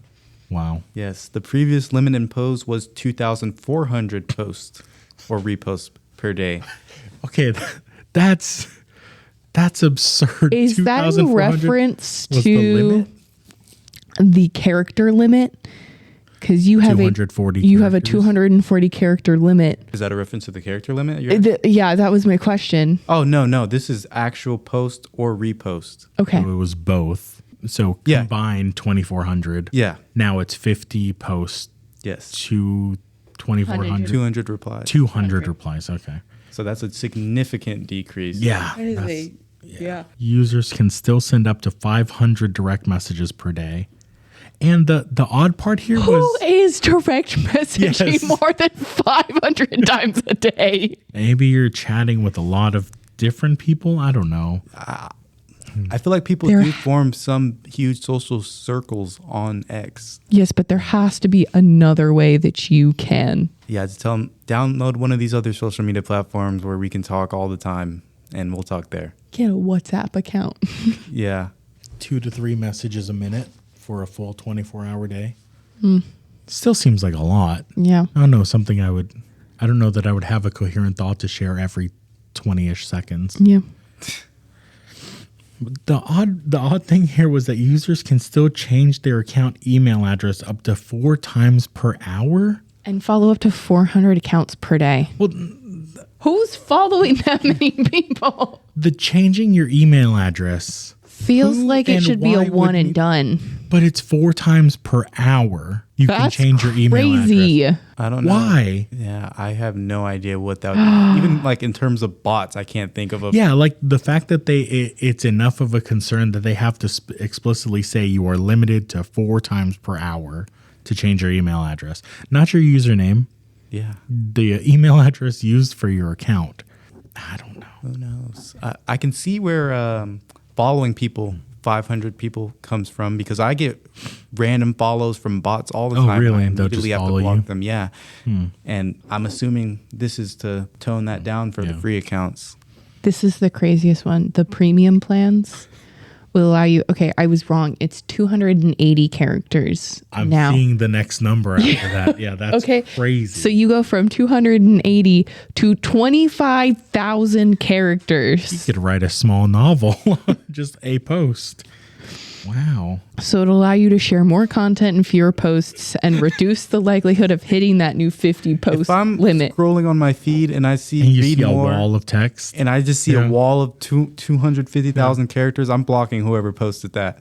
Speaker 3: Wow.
Speaker 2: Yes. The previous limit imposed was 2,400 posts or reposts per day.
Speaker 3: Okay. That's absurd.
Speaker 1: Is that in
Speaker 3: 2,400
Speaker 1: reference
Speaker 3: was the
Speaker 1: to
Speaker 3: limit?
Speaker 1: the character limit? Because you have
Speaker 3: 240
Speaker 1: you have a
Speaker 3: characters?
Speaker 1: 240 character limit.
Speaker 2: Is that a reference to the character limit?
Speaker 1: Yeah, that was my question.
Speaker 2: Oh, no. This is actual post or repost.
Speaker 1: Okay.
Speaker 3: So it was both. So combined 2,400.
Speaker 2: Yeah.
Speaker 3: Now it's 50 posts
Speaker 2: Yes.
Speaker 3: to 2,400.
Speaker 2: 200 replies.
Speaker 3: 200 replies. Okay.
Speaker 2: So that's a significant decrease.
Speaker 3: Yeah.
Speaker 1: Yeah.
Speaker 3: Users can still send up to 500 direct messages per day. And the odd part here
Speaker 1: Who
Speaker 3: was
Speaker 1: is direct messaging
Speaker 3: Yes.
Speaker 1: more than 500 times a day?
Speaker 3: maybe you're chatting with a lot of different people. I don't know.
Speaker 2: I feel like people do form some huge social circles on X.
Speaker 1: Yes, but there has to be another way that you can.
Speaker 2: Yeah, to tell them, download one of these other social media platforms where we can talk all the time, and we'll talk there.
Speaker 1: Get a WhatsApp account.
Speaker 2: Yeah.
Speaker 3: 2 to 3 messages a minute for a full 24-hour day. Still seems like a lot.
Speaker 1: Yeah.
Speaker 3: I don't know, I don't know that I would have a coherent thought to share every 20-ish seconds.
Speaker 1: Yeah.
Speaker 3: The odd thing here was that users can still change their account email address up to 4 times per hour.
Speaker 1: And follow up to 400 accounts per day.
Speaker 3: Well,
Speaker 1: Who's following that many people?
Speaker 3: the changing your email address
Speaker 1: Feels
Speaker 3: Who
Speaker 1: like it
Speaker 3: and
Speaker 1: should be a
Speaker 3: why
Speaker 1: one
Speaker 3: would
Speaker 1: and
Speaker 3: need-
Speaker 1: done.
Speaker 3: But it's 4 times per hour. You can
Speaker 1: That's
Speaker 3: change your email
Speaker 1: crazy.
Speaker 3: address.
Speaker 2: I don't know.
Speaker 3: Why?
Speaker 2: Yeah, I have no idea what that would even like in terms of bots, I can't think of a
Speaker 3: Yeah, like the fact that it's enough of a concern that they have to explicitly say you are limited to 4 times per hour to change your email address. Not your username,
Speaker 2: Yeah.
Speaker 3: the email address used for your account. I don't know.
Speaker 2: Who knows? I can see where following people, 500 people, comes from because I get random follows from bots all the
Speaker 3: Oh,
Speaker 2: time.
Speaker 3: really?
Speaker 2: I
Speaker 3: They'll
Speaker 2: immediately
Speaker 3: just
Speaker 2: have to
Speaker 3: follow
Speaker 2: block
Speaker 3: you?
Speaker 2: them. Yeah. And I'm assuming this is to tone that down for the free accounts.
Speaker 1: This is the craziest one. The premium plans will allow you. Okay, I was wrong. It's 280 characters
Speaker 3: I'm
Speaker 1: now.
Speaker 3: seeing the next number after that. Yeah, that's
Speaker 1: Okay,
Speaker 3: crazy.
Speaker 1: so you go from 280 to 25,000 characters.
Speaker 3: You could write a small novel on just a post. Wow.
Speaker 1: So it'll allow you to share more content in fewer posts and reduce the likelihood of hitting that new 50 post
Speaker 2: If I'm
Speaker 1: limit.
Speaker 2: scrolling on my feed and I see
Speaker 3: And you
Speaker 2: read
Speaker 3: see
Speaker 2: more,
Speaker 3: a wall of text.
Speaker 2: and I just see
Speaker 3: Yeah.
Speaker 2: a wall of 250,000 characters, I'm blocking whoever posted that.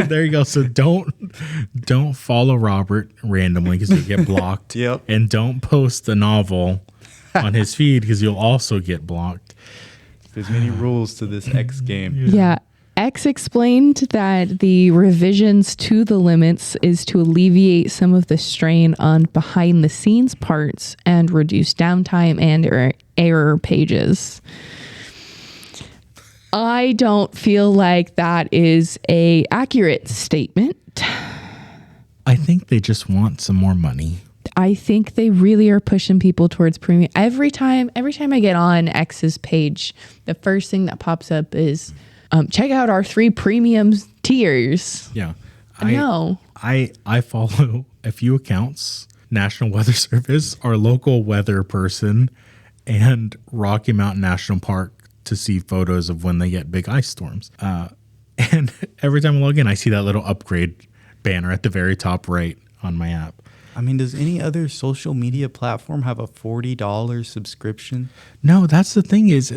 Speaker 3: There you go. So don't follow Robert randomly because you'll get blocked.
Speaker 2: Yep.
Speaker 3: And don't post a novel on his feed because you'll also get blocked.
Speaker 2: There's many rules to this X game.
Speaker 1: Yeah. X explained that the revisions to the limits is to alleviate some of the strain on behind the scenes parts and reduce downtime and error pages. I don't feel like that is a accurate statement.
Speaker 3: I think they just want some more money.
Speaker 1: I think they really are pushing people towards premium. Every time I get on X's page, the first thing that pops up is check out our 3 premium tiers.
Speaker 3: Yeah. I follow a few accounts, National Weather Service, our local weather person, and Rocky Mountain National Park to see photos of when they get big ice storms. And every time I log in, I see that little upgrade banner at the very top right on my app.
Speaker 2: I mean, does any other social media platform have a $40 subscription?
Speaker 3: No, that's the thing is,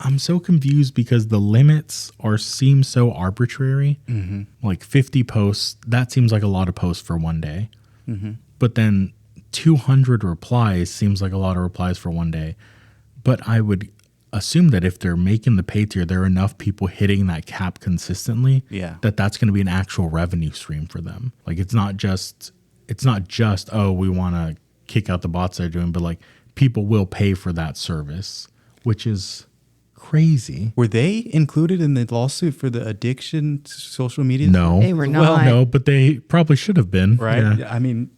Speaker 3: I'm so confused because the limits seem so arbitrary. Mm-hmm. Like 50 posts, that seems like a lot of posts for one day. Mm-hmm. But then 200 replies seems like a lot of replies for one day. But I would assume that if they're making the pay tier, there are enough people hitting that cap consistently.
Speaker 2: Yeah.
Speaker 3: That's going to be an actual revenue stream for them. Like it's not just oh, we want to kick out the bots they're doing, but like people will pay for that service, which is crazy.
Speaker 2: Were they included in the lawsuit for the addiction to social media?
Speaker 3: No,
Speaker 1: They were not.
Speaker 3: Well, no, but they probably should have been.
Speaker 2: Right?
Speaker 3: Yeah.
Speaker 2: I mean,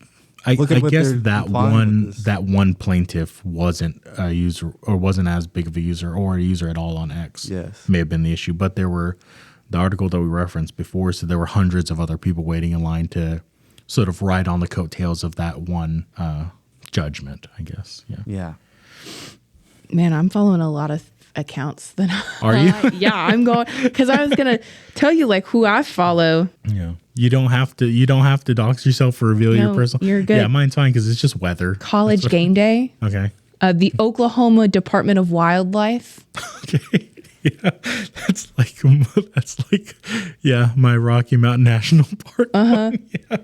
Speaker 3: I
Speaker 2: look at what
Speaker 3: guess
Speaker 2: they're
Speaker 3: that
Speaker 2: implying with this.
Speaker 3: one plaintiff wasn't a user or wasn't as big of a user or a user at all on X.
Speaker 2: Yes.
Speaker 3: May have been the issue, but the article that we referenced before said there were hundreds of other people waiting in line to sort of ride on the coattails of that one judgment, I guess. Yeah.
Speaker 2: Yeah.
Speaker 1: Man, I'm following a lot of accounts that
Speaker 3: Are you?
Speaker 1: yeah, I'm going because I was gonna tell you like who I follow.
Speaker 3: Yeah. You don't have to dox yourself or reveal your
Speaker 1: No,
Speaker 3: personal.
Speaker 1: you're good.
Speaker 3: Yeah, mine's fine because it's just weather.
Speaker 1: College Game Day,
Speaker 3: Okay.
Speaker 1: the Oklahoma Department of Wildlife.
Speaker 3: Okay. Yeah, that's like my Rocky Mountain National Park.
Speaker 1: Uh-huh.
Speaker 3: Yeah.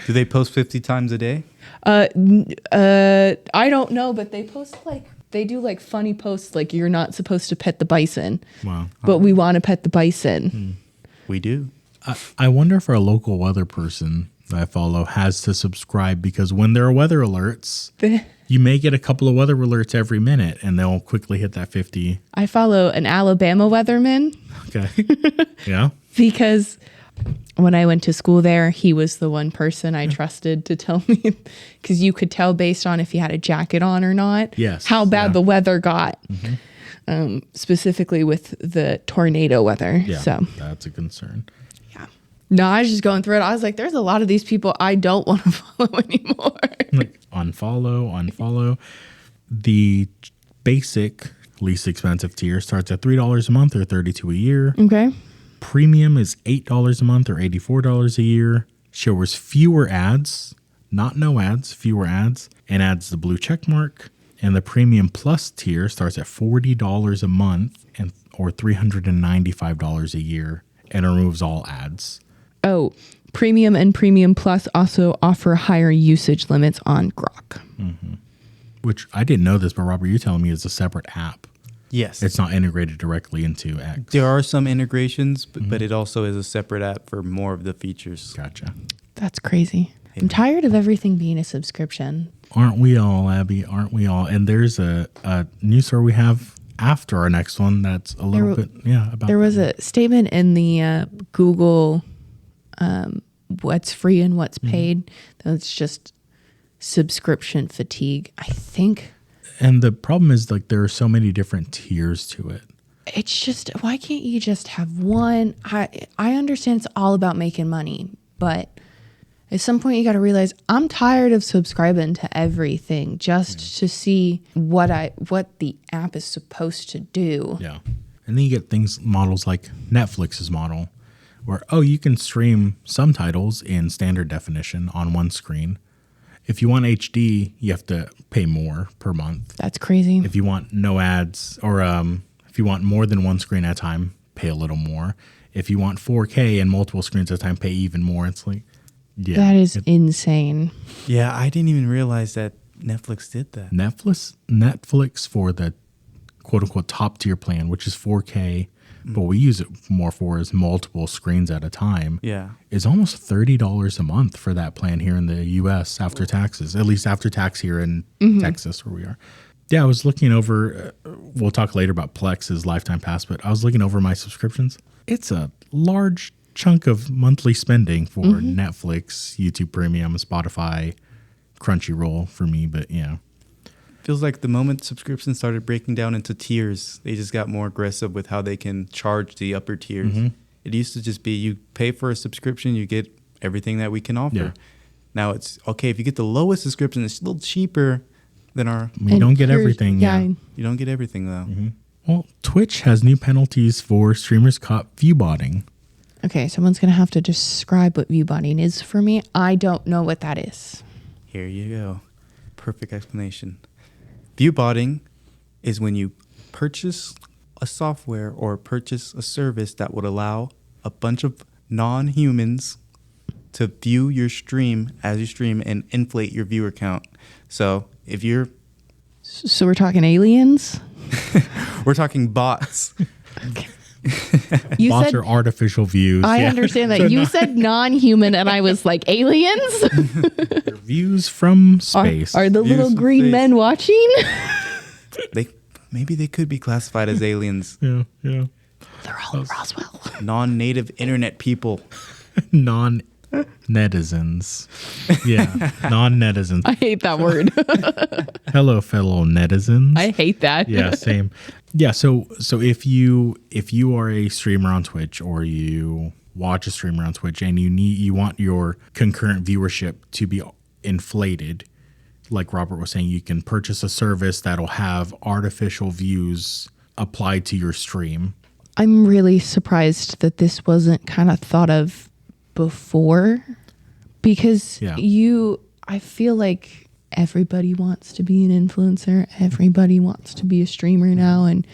Speaker 2: Do they post 50 times a day?
Speaker 1: I don't know, but they do like funny posts like you're not supposed to pet the bison,
Speaker 3: Wow.
Speaker 1: but we want to pet the bison.
Speaker 2: We do.
Speaker 3: I wonder if our local weather person that I follow has to subscribe because when there are weather alerts, you may get a couple of weather alerts every minute and they'll quickly hit that 50.
Speaker 1: I follow an Alabama weatherman
Speaker 3: Okay. Yeah.
Speaker 1: because when I went to school there, he was the one person I trusted to tell me because you could tell based on if he had a jacket on or not.
Speaker 3: Yes,
Speaker 1: how bad
Speaker 3: yeah.
Speaker 1: the weather got, specifically with the tornado weather.
Speaker 3: Yeah.
Speaker 1: So
Speaker 3: That's a concern.
Speaker 1: yeah, no, I was just going through it. I was like, there's a lot of these people I don't want to follow anymore.
Speaker 3: Like unfollow. The basic least expensive tier starts at $3 a month or $32 a year.
Speaker 1: Okay.
Speaker 3: Premium is $8 a month or $84 a year. Shows fewer ads, not no ads, fewer ads, and adds the blue check mark. And the Premium Plus tier starts at $40 a month or $395 a year and removes all ads.
Speaker 1: Oh, Premium and Premium Plus also offer higher usage limits on Grok.
Speaker 3: Which I didn't know this, but Robert, you're telling me is a separate app.
Speaker 2: Yes.
Speaker 3: It's not integrated directly into X.
Speaker 2: There are some integrations, but it also is a separate app for more of the features.
Speaker 3: Gotcha.
Speaker 1: That's crazy. I'm tired of everything being a subscription.
Speaker 3: Aren't we all, Abby? Aren't we all? And there's a news story we have after our next one that's a little bit, about
Speaker 1: There was a statement in the Google what's free and what's paid. That's just subscription fatigue, I think.
Speaker 3: And the problem is, like, there are so many different tiers to it.
Speaker 1: It's just, why can't you just have one? I understand it's all about making money, but at some point you got to realize I'm tired of subscribing to everything just to see what the app is supposed to do.
Speaker 3: Yeah. And then you get models like Netflix's model, where, you can stream some titles in standard definition on one screen. If you want HD, you have to pay more per month.
Speaker 1: That's crazy.
Speaker 3: If you want no ads, or if you want more than one screen at a time, pay a little more. If you want 4K and multiple screens at a time, pay even more. It's like,
Speaker 1: that is insane.
Speaker 2: Yeah, I didn't even realize that Netflix did that.
Speaker 3: Netflix for the quote unquote top tier plan, which is 4K, but we use it more for is multiple screens at a time.
Speaker 2: Yeah.
Speaker 3: Is almost $30 a month for that plan here in the US after taxes, at least after tax here in Texas where we are. Yeah, I was looking over, we'll talk later about Plex's lifetime pass, but I was looking over my subscriptions. It's a large chunk of monthly spending for Netflix, YouTube Premium, Spotify, Crunchyroll for me, but
Speaker 2: Feels like the moment subscriptions started breaking down into tiers, they just got more aggressive with how they can charge the upper tiers. It used to just be you pay for a subscription, you get everything that we can offer.
Speaker 3: Yeah.
Speaker 2: Now it's, okay, if you get the lowest subscription, it's a little cheaper than our...
Speaker 3: You don't get everything.
Speaker 2: You don't get everything, though.
Speaker 3: Well, Twitch has new penalties for streamers caught viewbotting.
Speaker 1: Okay, someone's going to have to describe what viewbotting is for me. I don't know what that is.
Speaker 2: Here you go. Perfect explanation. Viewbotting is when you purchase a software or purchase a service that would allow a bunch of non-humans to view your stream as you stream and inflate your viewer count. So if you're...
Speaker 1: So we're talking aliens?
Speaker 2: We're talking bots.
Speaker 1: Okay.
Speaker 3: Bots are artificial views.
Speaker 1: I understand that. You said non-human, and I was like, aliens?
Speaker 3: They're views from space.
Speaker 1: Are the
Speaker 2: Views
Speaker 1: little
Speaker 2: from
Speaker 1: green
Speaker 2: space.
Speaker 1: men watching?
Speaker 2: Maybe they could be classified as aliens.
Speaker 3: Yeah.
Speaker 1: They're all in Roswell.
Speaker 2: Non-native internet people.
Speaker 3: Non-netizens. Yeah, non-netizens.
Speaker 1: I hate that word.
Speaker 3: Hello, fellow netizens.
Speaker 1: I hate that.
Speaker 3: Yeah, same. Yeah, so if you are a streamer on Twitch, or you watch a streamer on Twitch, and you want your concurrent viewership to be inflated, like Robert was saying, you can purchase a service that'll have artificial views applied to your stream.
Speaker 1: I'm really surprised that this wasn't kind of thought of before, because I feel like everybody wants to be an influencer. Everybody wants to be a streamer now, and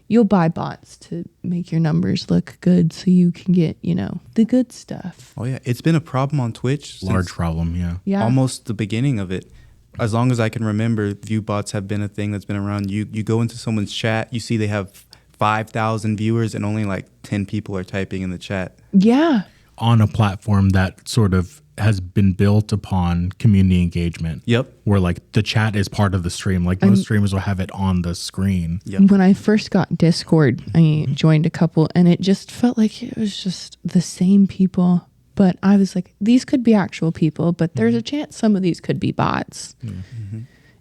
Speaker 1: you'll buy bots to make your numbers look good so you can get, the good stuff.
Speaker 2: Oh, yeah. It's been a problem on Twitch.
Speaker 3: Large problem,
Speaker 1: Yeah.
Speaker 2: Almost the beginning of it. As long as I can remember, view bots have been a thing that's been around. You go into someone's chat, you see they have 5,000 viewers and only like 10 people are typing in the chat.
Speaker 1: Yeah.
Speaker 3: On a platform that sort of has been built upon community engagement.
Speaker 2: Yep.
Speaker 3: Where like the chat is part of the stream. Like most streamers will have it on the screen.
Speaker 2: Yep.
Speaker 1: When I first got Discord, I joined a couple, and it just felt like it was just the same people. But I was like, these could be actual people, but there's a chance some of these could be bots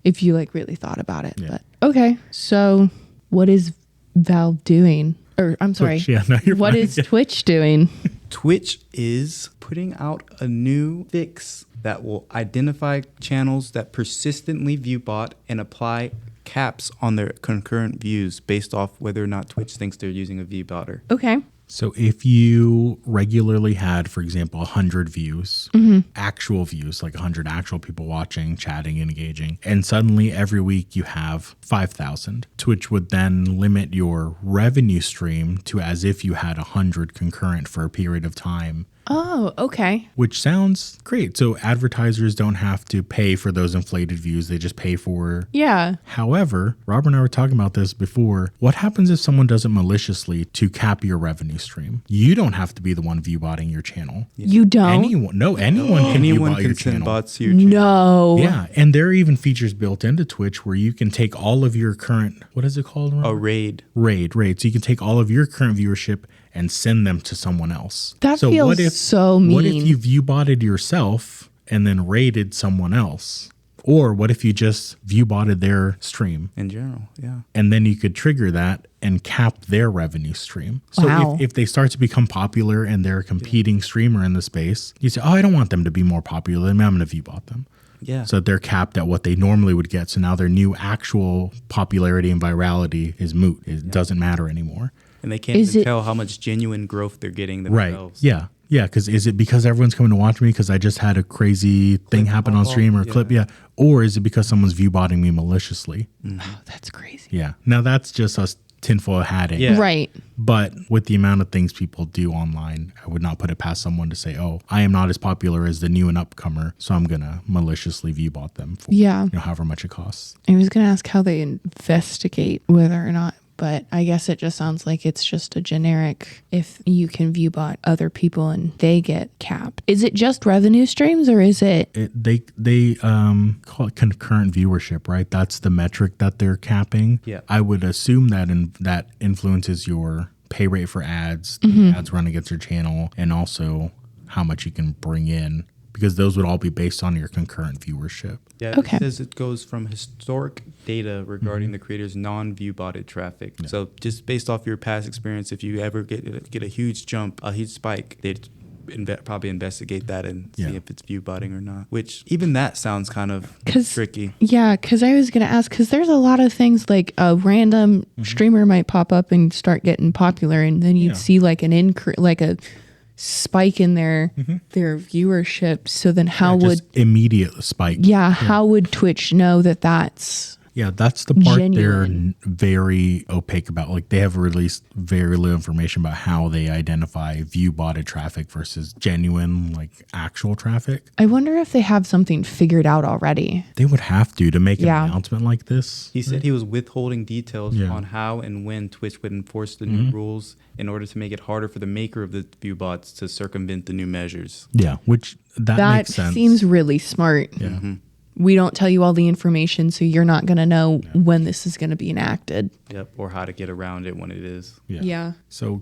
Speaker 1: if you like really thought about it.
Speaker 3: Yeah.
Speaker 1: But okay, so what is Valve doing? Or I'm sorry,
Speaker 3: Twitch, yeah, no, you're
Speaker 1: what
Speaker 3: fine.
Speaker 1: is Twitch doing?
Speaker 2: Twitch is putting out a new fix that will identify channels that persistently view bot and apply caps on their concurrent views based off whether or not Twitch thinks they're using a view botter.
Speaker 1: Okay.
Speaker 3: So if you regularly had, for example, 100 views, actual views, like 100 actual people watching, chatting, and engaging, and suddenly every week you have 5,000, Twitch would then limit your revenue stream to as if you had 100 concurrent for a period of time
Speaker 1: Oh, okay.
Speaker 3: which sounds great. So advertisers don't have to pay for those inflated views. They just pay for.
Speaker 1: Yeah.
Speaker 3: However, Robert and I were talking about this before. What happens if someone does it maliciously to cap your revenue stream? You don't have to be the one viewbotting your channel.
Speaker 1: You don't?
Speaker 3: Anyone can
Speaker 2: Anyone
Speaker 3: viewbot
Speaker 2: can
Speaker 3: your
Speaker 2: send
Speaker 3: channel.
Speaker 2: bots to your channel.
Speaker 1: No.
Speaker 3: Yeah, and there are even features built into Twitch where you can take all of your current, what is it called?
Speaker 2: A
Speaker 3: Robert?
Speaker 2: raid.
Speaker 3: Raid. So you can take all of your current viewership and send them to someone else.
Speaker 1: That feels so
Speaker 3: What if
Speaker 1: mean.
Speaker 3: you viewbotted yourself and then raided someone else? Or what if you just viewbotted their stream?
Speaker 2: In general, yeah.
Speaker 3: And then you could trigger that and cap their revenue stream. So
Speaker 1: Wow.
Speaker 3: if they start to become popular and they're a competing streamer in the space, you say, oh, I don't want them to be more popular. I'm going to viewbot them.
Speaker 2: Yeah.
Speaker 3: So they're capped at what they normally would get. So now their new actual popularity and virality is moot. It doesn't matter anymore.
Speaker 2: And they can't even tell how much genuine growth they're getting themselves.
Speaker 3: Right. Yeah. Yeah. Because is it because everyone's coming to watch me because I just had a crazy thing happen on stream or a clip? Yeah. Or is it because someone's viewbotting me maliciously?
Speaker 1: Oh, that's crazy.
Speaker 3: Yeah. Now that's just us tinfoil hatting.
Speaker 2: Yeah.
Speaker 1: Right.
Speaker 3: But with the amount of things people do online, I would not put it past someone to say, oh, I am not as popular as the new and upcomer, so I'm going to maliciously viewbot them for however much it costs.
Speaker 1: I was going to ask how they investigate whether or not, but I guess it just sounds like it's just a generic, if you can viewbot other people and they get capped. Is it just revenue streams or is it?
Speaker 3: They call it concurrent viewership, right? That's the metric that they're capping.
Speaker 2: Yeah.
Speaker 3: I would assume that that influences your pay rate for ads, the ads run against your channel, and also how much you can bring in, because those would all be based on your concurrent viewership.
Speaker 2: Yeah,
Speaker 1: Okay.
Speaker 2: it says it goes from historic data regarding the creator's non-view botted traffic.
Speaker 3: Yeah.
Speaker 2: So just based off your past experience, if you ever get a huge jump, a huge spike, they'd probably investigate that and see if it's view botting or not. Which even that sounds kind of tricky.
Speaker 1: Yeah, because I was going to ask, because there's a lot of things like a random streamer might pop up and start getting popular, and then you'd see like an increase, like a spike in their viewership. So then how would
Speaker 3: immediate spike?
Speaker 1: how would Twitch know that that's
Speaker 3: that's the part
Speaker 1: genuine?
Speaker 3: they're very opaque about. Like they have released very little information about how they identify view botted traffic versus genuine, like actual traffic.
Speaker 1: I wonder if they have something figured out already.
Speaker 3: They would have to make an announcement like this.
Speaker 2: He said he was withholding details on how and when Twitch would enforce the new rules in order to make it harder for the maker of the view bots to circumvent the new measures.
Speaker 3: Yeah, which that makes sense.
Speaker 1: Seems really smart.
Speaker 3: Yeah.
Speaker 1: We don't tell you all the information, so you're not going to know when this is going to be enacted.
Speaker 2: Yep, or how to get around it when it is.
Speaker 1: Yeah.
Speaker 3: So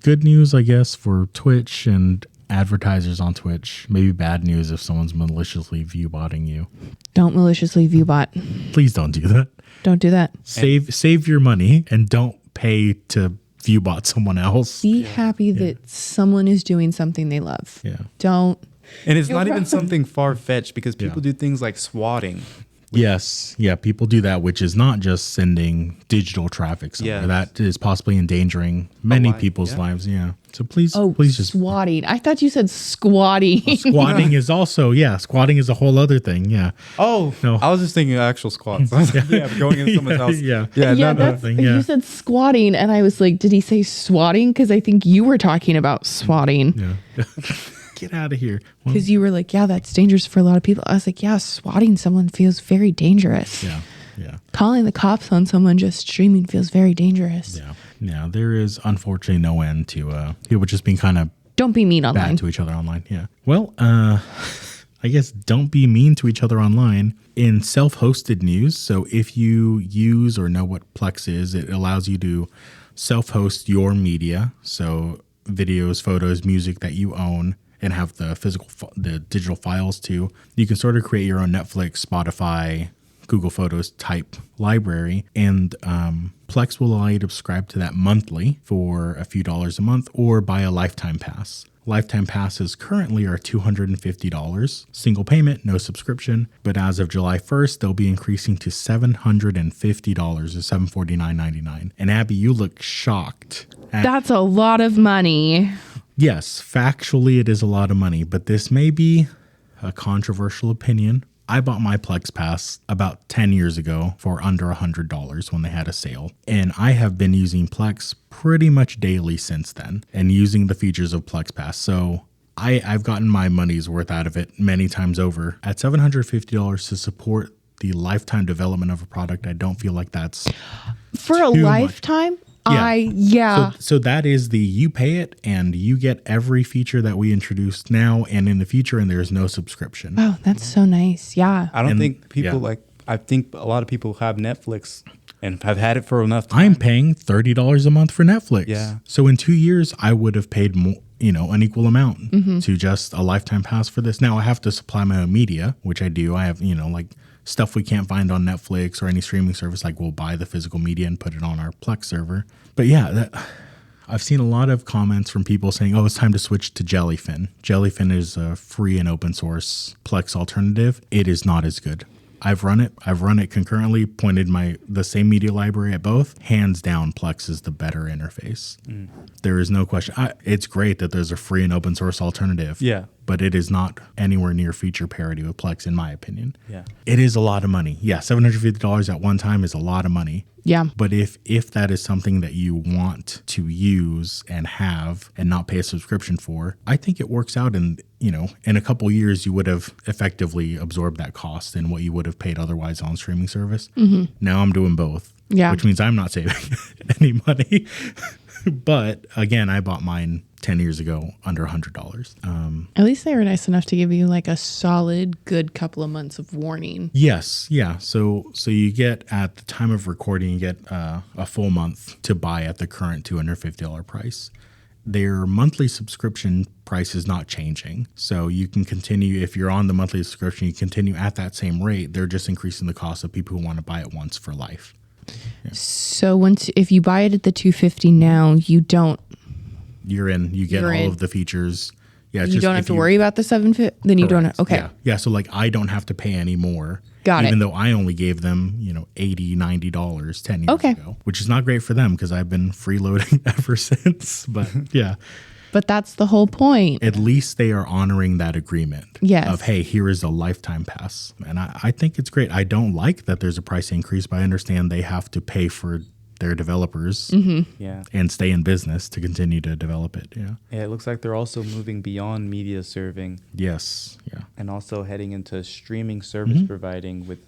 Speaker 3: good news, I guess, for Twitch and advertisers on Twitch. Maybe bad news if someone's maliciously view-botting you.
Speaker 1: Don't maliciously viewbot.
Speaker 3: Please don't do that.
Speaker 1: Don't do that.
Speaker 3: Save your money and don't pay to viewbot someone else.
Speaker 1: Be happy that someone is doing something they love.
Speaker 3: Yeah.
Speaker 1: Don't.
Speaker 2: And it's not even something far-fetched because people do things like swatting.
Speaker 3: Yes. Yeah, people do that, which is not just sending digital traffic somewhere.
Speaker 2: Yes.
Speaker 3: That is possibly endangering many people's lives. Yeah. So please just...
Speaker 1: swatting. I thought you said squatting.
Speaker 3: Squatting is also, squatting is a whole other thing. Yeah.
Speaker 2: Oh,
Speaker 3: No.
Speaker 2: I was just thinking actual squats. I was like, going into someone's house.
Speaker 3: Yeah.
Speaker 1: You said squatting, and I was like, did he say swatting? Because I think you were talking about swatting.
Speaker 3: Yeah. Get out of here. Well,
Speaker 1: Because you were like, yeah, that's dangerous for a lot of people. I was like, yeah, swatting someone feels very dangerous.
Speaker 3: yeah.
Speaker 1: Calling the cops on someone just streaming feels very dangerous.
Speaker 3: Yeah. Yeah. There is unfortunately no end to people just being kind of
Speaker 1: Don't be mean online.
Speaker 3: bad to each other online. Yeah. Well, I guess don't be mean to each other online. In self-hosted news, so if you use or know what Plex is, it allows you to self-host your media. So videos, photos, music that you own and have the digital files too. You can sort of create your own Netflix, Spotify, Google Photos type library, and Plex will allow you to subscribe to that monthly for a few dollars a month or buy a lifetime pass. Lifetime passes currently are $250, single payment, no subscription, but as of July 1st, they'll be increasing to $750 or $749.99. And Abby, you look shocked.
Speaker 1: That's a lot of money.
Speaker 3: Yes, factually it is a lot of money, but this may be a controversial opinion. I bought my Plex Pass about 10 years ago for under $100 when they had a sale. And I have been using Plex pretty much daily since then and using the features of Plex Pass. So I've gotten my money's worth out of it many times over. At $750 to support the lifetime development of a product, I don't feel like that's
Speaker 1: for a
Speaker 3: too much.
Speaker 1: lifetime.
Speaker 3: Yeah. So that is you pay it and you get every feature that we introduce now and in the future, and there's no subscription.
Speaker 1: Oh, that's so nice. Yeah.
Speaker 2: I don't
Speaker 3: And-
Speaker 2: think people
Speaker 3: yeah.
Speaker 2: I think a lot of people have Netflix and have had it for enough time.
Speaker 3: I'm paying $30 a month for Netflix.
Speaker 2: Yeah.
Speaker 3: So in 2 years, I would have paid more, an equal amount to just a lifetime pass for this. Now I have to supply my own media, which I do. I have, like stuff we can't find on Netflix or any streaming service. Like we'll buy the physical media and put it on our Plex server. But yeah, I've seen a lot of comments from people saying, oh, it's time to switch to Jellyfin. Jellyfin is a free and open source Plex alternative. It is not as good. I've run it concurrently, pointed the same media library at both. Hands down, Plex is the better interface. There is no question. It's great that there's a free and open source alternative.
Speaker 2: Yeah.
Speaker 3: But it is not anywhere near feature parity with Plex, in my opinion.
Speaker 2: Yeah.
Speaker 3: It is a lot of money. Yeah, $750 at one time is a lot of money.
Speaker 1: Yeah.
Speaker 3: But if that is something that you want to use and have and not pay a subscription for, I think it works out in a couple years you would have effectively absorbed that cost in what you would have paid otherwise on streaming service. Now I'm doing both.
Speaker 1: Yeah.
Speaker 3: Which means I'm not saving any money. But again, I bought mine 10 years ago under $100.
Speaker 1: At least they were nice enough to give you like a solid, good couple of months of warning.
Speaker 3: Yes. Yeah. So you get, at the time of recording, you get a full month to buy at the current $250 price. Their monthly subscription price is not changing. So you can continue, if you're on the monthly subscription, you continue at that same rate. They're just increasing the cost of people who want to buy it once for life.
Speaker 1: So if you buy it at the $250 now, you get
Speaker 3: all of the features. Yeah,
Speaker 1: you don't have to worry about the $750. Then you don't. Okay.
Speaker 3: Yeah. So like I don't have to pay any more.
Speaker 1: Got it.
Speaker 3: Even though I only gave them, $80, $90 10 years ago, which is not great for them because I've been freeloading ever since. But yeah.
Speaker 1: But that's the whole point.
Speaker 3: At least they are honoring that agreement.
Speaker 1: Yes.
Speaker 3: Of, hey, here is a lifetime pass. And I think it's great. I don't like that there's a price increase, but I understand they have to pay for their developers and stay in business to continue to develop it. Yeah.
Speaker 2: Yeah, it looks like they're also moving beyond media serving.
Speaker 3: Yes. Yeah.
Speaker 2: And also heading into streaming service providing with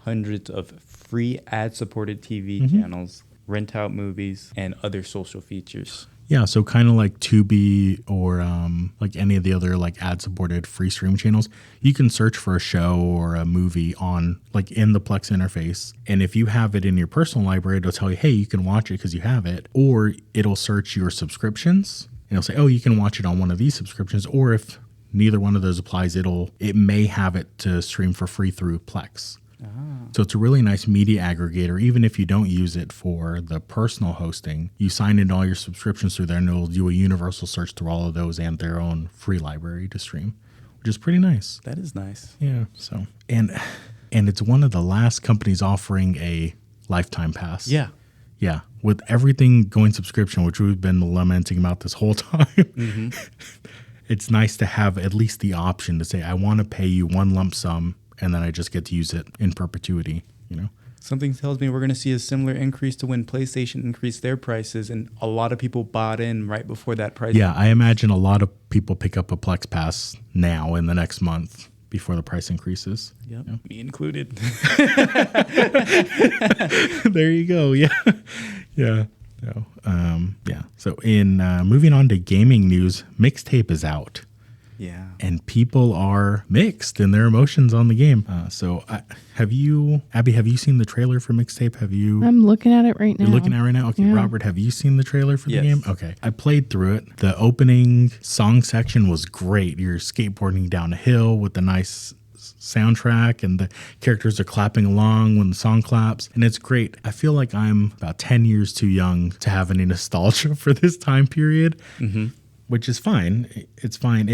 Speaker 2: hundreds of free ad-supported TV channels, rent out movies, and other social features.
Speaker 3: Yeah, so kind of like Tubi or like any of the other like ad-supported free stream channels, you can search for a show or a movie on like in the Plex interface. And if you have it in your personal library, it'll tell you, hey, you can watch it because you have it. Or it'll search your subscriptions and it'll say, oh, you can watch it on one of these subscriptions. Or if neither one of those applies, it may have it to stream for free through Plex. So it's a really nice media aggregator. Even if you don't use it for the personal hosting, you sign into all your subscriptions through there and it'll do a universal search through all of those and their own free library to stream, which is pretty nice.
Speaker 2: That is nice.
Speaker 3: Yeah. So, and it's one of the last companies offering a lifetime pass.
Speaker 2: Yeah.
Speaker 3: Yeah. With everything going subscription, which we've been lamenting about this whole time, it's nice to have at least the option to say, I want to pay you one lump sum and then I just get to use it in perpetuity,
Speaker 2: Something tells me we're going to see a similar increase to when PlayStation increased their prices, and a lot of people bought in right before that price.
Speaker 3: Yeah, I imagine a lot of people pick up a Plex Pass now in the next month before the price increases.
Speaker 2: Yep. Me included.
Speaker 3: There you go. Yeah. Yeah. So, yeah. So in moving on to gaming news, Mixtape is out.
Speaker 2: Yeah.
Speaker 3: And people are mixed in their emotions on the game. Have you seen the trailer for Mixtape?
Speaker 1: I'm looking at it right now.
Speaker 3: You're looking at it right now? Okay,
Speaker 1: Yeah.
Speaker 3: Robert, have you seen the trailer for the
Speaker 2: Yes.
Speaker 3: game? Okay. I played through it. The opening song section was great. You're skateboarding down a hill with the nice soundtrack and the characters are clapping along when the song claps, and it's great. I feel like I'm about 10 years too young to have any nostalgia for this time period, which is fine. It's fine.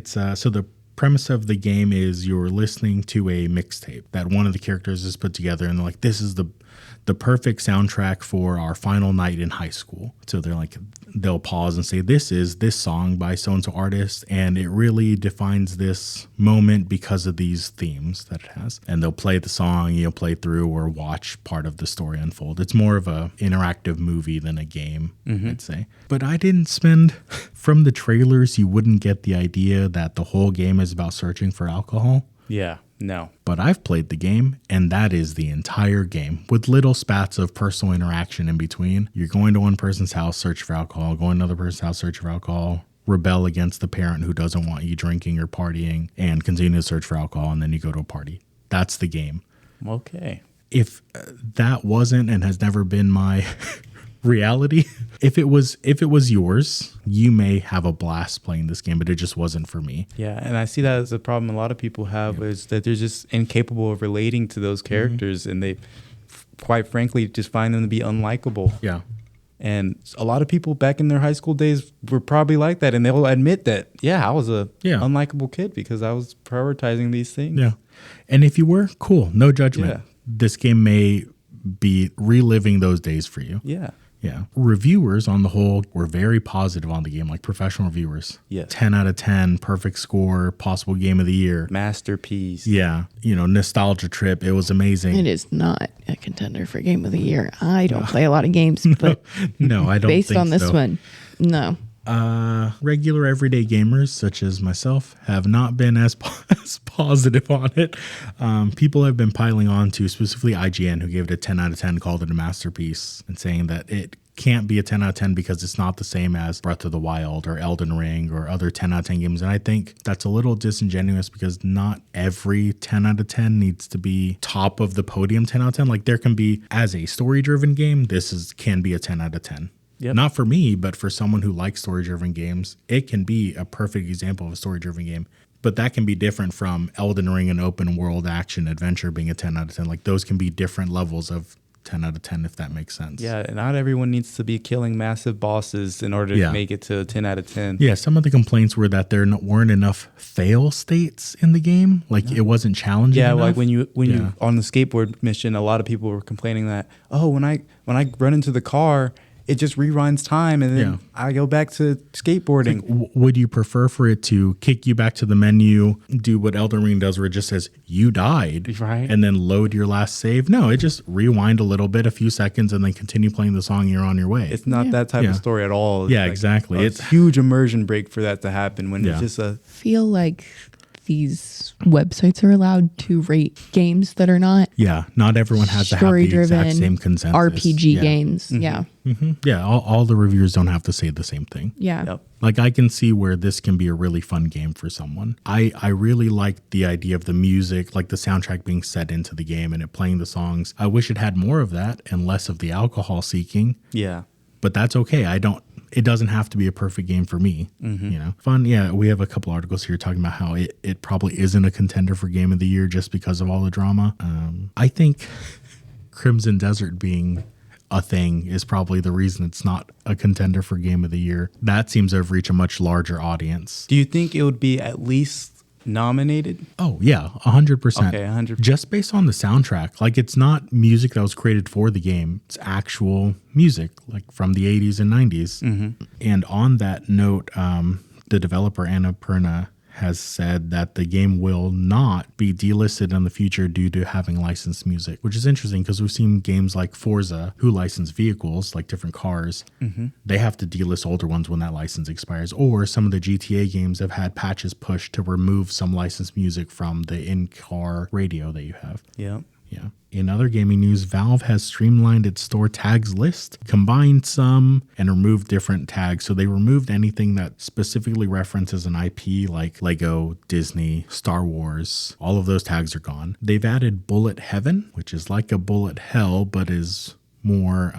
Speaker 3: So the premise of the game is you're listening to a mixtape that one of the characters has put together, and they're like, this is the the perfect soundtrack for our final night in high school. So they'll pause and say, this is this song by so-and-so artist, and it really defines this moment because of these themes that it has. And they'll play the song, you'll play through or watch part of the story unfold. It's more of a interactive movie than a game, I'd say. But I didn't spend, from the trailers, you wouldn't get the idea that the whole game is about searching for alcohol.
Speaker 2: Yeah, no.
Speaker 3: But I've played the game, and that is the entire game, with little spats of personal interaction in between. You're going to one person's house, search for alcohol, going to another person's house, search for alcohol, rebel against the parent who doesn't want you drinking or partying, and continue to search for alcohol, and then you go to a party. That's the game.
Speaker 2: Okay.
Speaker 3: If that wasn't and has never been my reality, if it was yours, you may have a blast playing this game, but it just wasn't for me.
Speaker 2: Yeah, and I see that as a problem a lot of people have, is that they're just incapable of relating to those characters, and they, quite frankly, just find them to be unlikable.
Speaker 3: Yeah.
Speaker 2: And a lot of people back in their high school days were probably like that, and they'll admit that, I was a unlikable kid because I was prioritizing these things.
Speaker 3: Yeah. And if you were, cool, no judgment.
Speaker 2: Yeah.
Speaker 3: This game may be reliving those days for you.
Speaker 2: Yeah.
Speaker 3: Yeah. Reviewers on the whole were very positive on the game, like professional reviewers.
Speaker 2: Yes.
Speaker 3: 10 out of 10, perfect score, possible game of the year.
Speaker 2: Masterpiece.
Speaker 3: Yeah. Nostalgia trip. It was amazing.
Speaker 1: It is not a contender for game of the year. I don't play a lot of games, but
Speaker 3: No, I don't think so.
Speaker 1: based on this one, no.
Speaker 3: Regular everyday gamers such as myself have not been as positive on it. People have been piling on to, specifically IGN, who gave it a 10 out of 10, called it a masterpiece, and saying that it can't be a 10 out of 10 because it's not the same as Breath of the Wild or Elden Ring or other 10 out of 10 games. And I think that's a little disingenuous because not every 10 out of 10 needs to be top of the podium 10 out of 10. Like there can be, as a story-driven game, can be a 10 out of 10.
Speaker 2: Yep.
Speaker 3: Not for me, but for someone who likes story-driven games, it can be a perfect example of a story-driven game. But that can be different from Elden Ring and open world action adventure being a 10 out of 10. Like those can be different levels of 10 out of 10, if that makes sense.
Speaker 2: Yeah, not everyone needs to be killing massive bosses in order to make it to a 10 out of 10.
Speaker 3: Yeah, some of the complaints were that there weren't enough fail states in the game. Like it wasn't challenging enough.
Speaker 2: Like when you on the skateboard mission, a lot of people were complaining that, when I run into the car, it just rewinds time, and then I go back to skateboarding.
Speaker 3: Like, would you prefer for it to kick you back to the menu, do what Elden Ring does, where it just says you died,
Speaker 2: right,
Speaker 3: and then load your last save? No, it just rewind a little bit, a few seconds, and then continue playing the song. And you're on your way.
Speaker 2: It's not that type of story at all.
Speaker 3: Yeah, exactly.
Speaker 2: It's a huge immersion break for that to happen when it's just a.
Speaker 1: Feel like these websites are allowed to rate games that are not.
Speaker 3: Yeah, not everyone has to have the exact same consensus.
Speaker 1: RPG games.
Speaker 2: Mm-hmm.
Speaker 1: Yeah.
Speaker 3: Mm-hmm. Yeah, all the reviewers don't have to say the same thing.
Speaker 1: Yeah.
Speaker 2: Yep.
Speaker 3: Like I can see where this can be a really fun game for someone. I really like the idea of the music, like the soundtrack being set into the game and it playing the songs. I wish it had more of that and less of the alcohol seeking.
Speaker 2: Yeah.
Speaker 3: But that's okay. It doesn't have to be a perfect game for me.
Speaker 2: Mm-hmm.
Speaker 3: Fun. Yeah, we have a couple articles here talking about how it probably isn't a contender for game of the year just because of all the drama. I think Crimson Desert being a thing is probably the reason it's not a contender for game of the year. That seems to have reached a much larger audience.
Speaker 2: Do you think it would be at least nominated?
Speaker 3: Oh yeah, 100%.
Speaker 2: Okay, 100%.
Speaker 3: Just based on the soundtrack. Like it's not music that was created for the game. It's actual music like from the 80s and 90s.
Speaker 2: Mm-hmm.
Speaker 3: And on that note, the developer Annapurna has said that the game will not be delisted in the future due to having licensed music, which is interesting because we've seen games like Forza who license vehicles, like different cars.
Speaker 2: Mm-hmm.
Speaker 3: They have to delist older ones when that license expires. Or some of the GTA games have had patches pushed to remove some licensed music from the in-car radio that you have.
Speaker 2: Yeah.
Speaker 3: Yeah. In other gaming news, Valve has streamlined its store tags list, combined some, and removed different tags. So they removed anything that specifically references an IP like Lego, Disney, Star Wars. All of those tags are gone. They've added Bullet Heaven, which is like a bullet hell, but is more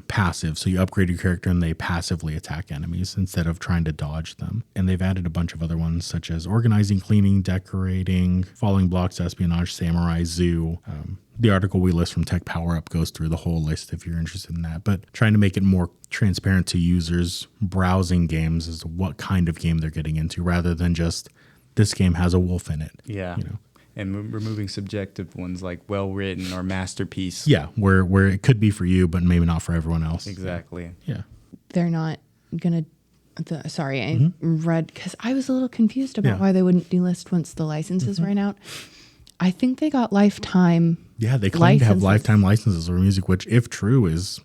Speaker 3: passive. So you upgrade your character and they passively attack enemies instead of trying to dodge them. And they've added a bunch of other ones such as organizing, cleaning, decorating, falling blocks, espionage, samurai, zoo. The article we list from Tech Power Up goes through the whole list if you're interested in that. But trying to make it more transparent to users browsing games as to what kind of game they're getting into rather than just this game has a wolf in it.
Speaker 2: Yeah. And removing subjective ones like well written or masterpiece.
Speaker 3: Yeah, where it could be for you, but maybe not for everyone else.
Speaker 2: Exactly.
Speaker 3: Yeah.
Speaker 1: They're not going to. Sorry, I read because I was a little confused about why they wouldn't delist once the licenses ran out. I think they got lifetime.
Speaker 3: Yeah, they claim to have lifetime licenses for music, which, if true, is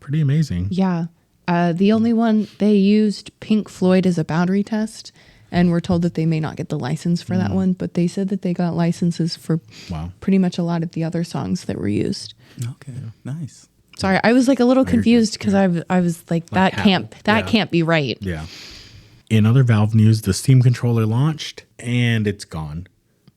Speaker 3: pretty amazing.
Speaker 1: Yeah. The only one they used Pink Floyd as a boundary test, and we're told that they may not get the license for that one, but they said that they got licenses for pretty much a lot of the other songs that were used.
Speaker 2: Okay, nice.
Speaker 1: Sorry, I was like a little confused because I was like that can't be right.
Speaker 3: Yeah. In other Valve news, the Steam controller launched and it's gone.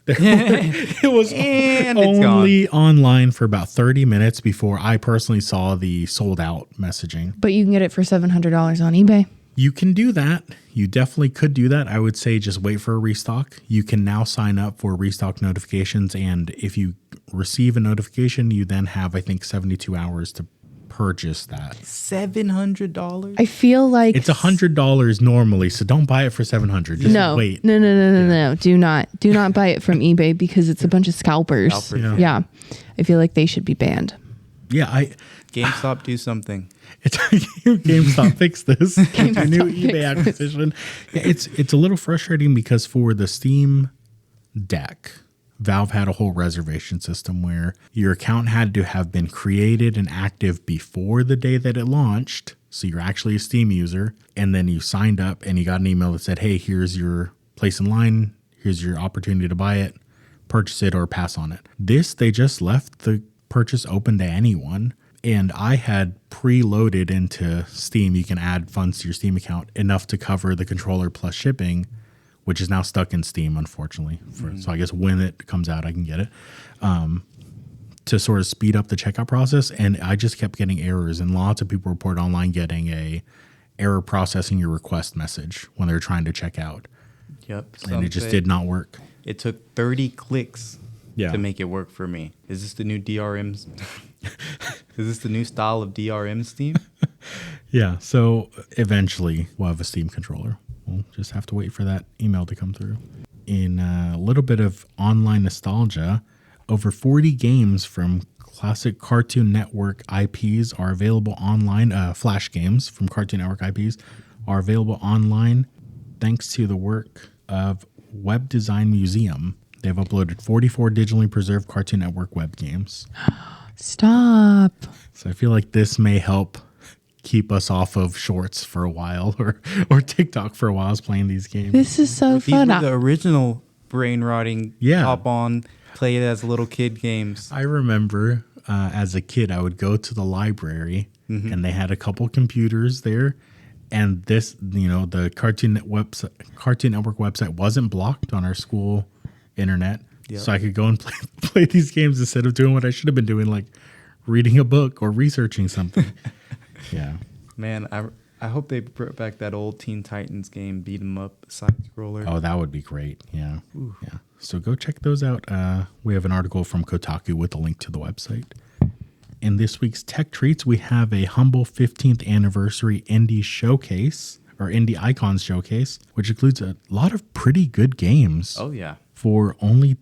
Speaker 3: It was only online for about 30 minutes before I personally saw the sold out messaging.
Speaker 1: But you can get it for $700 on eBay.
Speaker 3: You can do that. You definitely could do that. I would say just wait for a restock. You can now sign up for restock notifications. And if you receive a notification, you then have, I think, 72 hours to purchase that.
Speaker 2: $700?
Speaker 1: I feel like
Speaker 3: it's $100 normally, so don't buy it for $700. Just wait.
Speaker 1: No. Do not buy it from eBay because it's a bunch of scalpers. Yeah. I feel like they should be banned.
Speaker 3: Yeah,
Speaker 2: GameStop, do something.
Speaker 3: It's GameStop fix this. Your new eBay acquisition. Yeah, it's a little frustrating because for the Steam Deck, Valve had a whole reservation system where your account had to have been created and active before the day that it launched. So you're actually a Steam user, and then you signed up and you got an email that said, hey, here's your place in line. Here's your opportunity to buy it, purchase it, or pass on it. This, they just left the purchase open to anyone. And I had preloaded into Steam. You can add funds to your Steam account enough to cover the controller plus shipping, which is now stuck in Steam, unfortunately. So I guess when it comes out, I can get it to sort of speed up the checkout process. And I just kept getting errors. And lots of people report online getting a error processing your request message when they're trying to check out.
Speaker 2: Yep.
Speaker 3: And it just did not work.
Speaker 2: It took 30 clicks to make it work for me. Is this the new DRM? Is this the new style of DRM Steam?
Speaker 3: Yeah. So eventually we'll have a Steam controller. We'll just have to wait for that email to come through. In a little bit of online nostalgia, over 40 games from classic Cartoon Network IPs are available online. Flash games from Cartoon Network IPs are available online thanks to the work of Web Design Museum. They've uploaded 44 digitally preserved Cartoon Network web games.
Speaker 1: Stop.
Speaker 3: So I feel like this may help keep us off of shorts for a while or TikTok for a while as playing these games.
Speaker 1: This is so fun.
Speaker 2: These were the original brain rotting, hop on, play it as a little kid games.
Speaker 3: I remember as a kid, I would go to the library and they had a couple computers there. And this, the Cartoon Network website wasn't blocked on our school internet. Yep. So I could go and play these games instead of doing what I should have been doing, like reading a book or researching something. Yeah. Man,
Speaker 2: I hope they brought back that old Teen Titans game, beat 'em up side scroller.
Speaker 3: Oh, that would be great. Yeah. Ooh. Yeah. So go check those out. We have an article from Kotaku with a link to the website. In this week's Tech Treats, we have a humble 15th anniversary indie showcase or indie icons showcase, which includes a lot of pretty good games.
Speaker 2: Oh, yeah.
Speaker 3: For only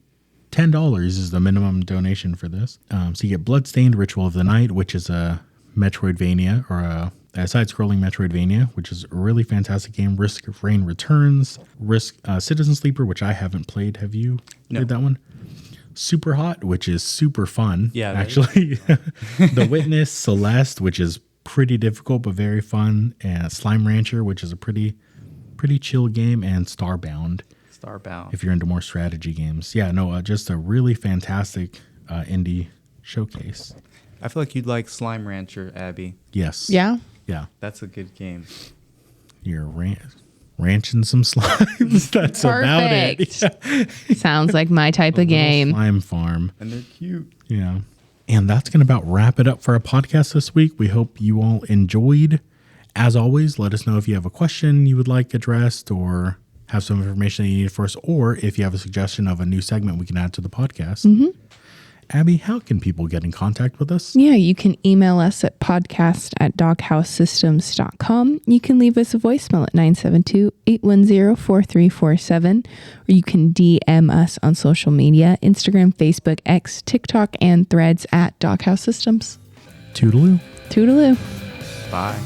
Speaker 3: $10 is the minimum donation for this. So you get Bloodstained Ritual of the Night, which is a Metroidvania or a side-scrolling Metroidvania, which is a really fantastic game. Risk of Rain Returns, Citizen Sleeper, which I haven't played. Have you played that one? Super Hot, which is super fun. Yeah, actually. The Witness, Celeste, which is pretty difficult but very fun, and Slime Rancher, which is a pretty chill game, and Starbound. If you're into more strategy games. Yeah, no, just a really fantastic indie showcase.
Speaker 2: I feel like you'd like Slime Rancher, Abby.
Speaker 3: Yes.
Speaker 1: Yeah?
Speaker 3: Yeah.
Speaker 2: That's a good game.
Speaker 3: You're ranching some slimes. That's
Speaker 1: perfect.
Speaker 3: About it. Yeah.
Speaker 1: Sounds like my type of game.
Speaker 3: Slime farm.
Speaker 2: And they're cute.
Speaker 3: Yeah. And that's going to about wrap it up for our podcast this week. We hope you all enjoyed. As always, let us know if you have a question you would like addressed or have some information that you need for us, or if you have a suggestion of a new segment we can add to the podcast. Abby, how can people get in contact with us?
Speaker 1: Yeah, you can email us at podcast@doghousesystems.com. You can leave us a voicemail at 972-810-4347, or you can DM us on social media, Instagram, Facebook, X, TikTok, and Threads at Doghouse Systems.
Speaker 3: Toodaloo.
Speaker 1: Toodaloo.
Speaker 2: Bye.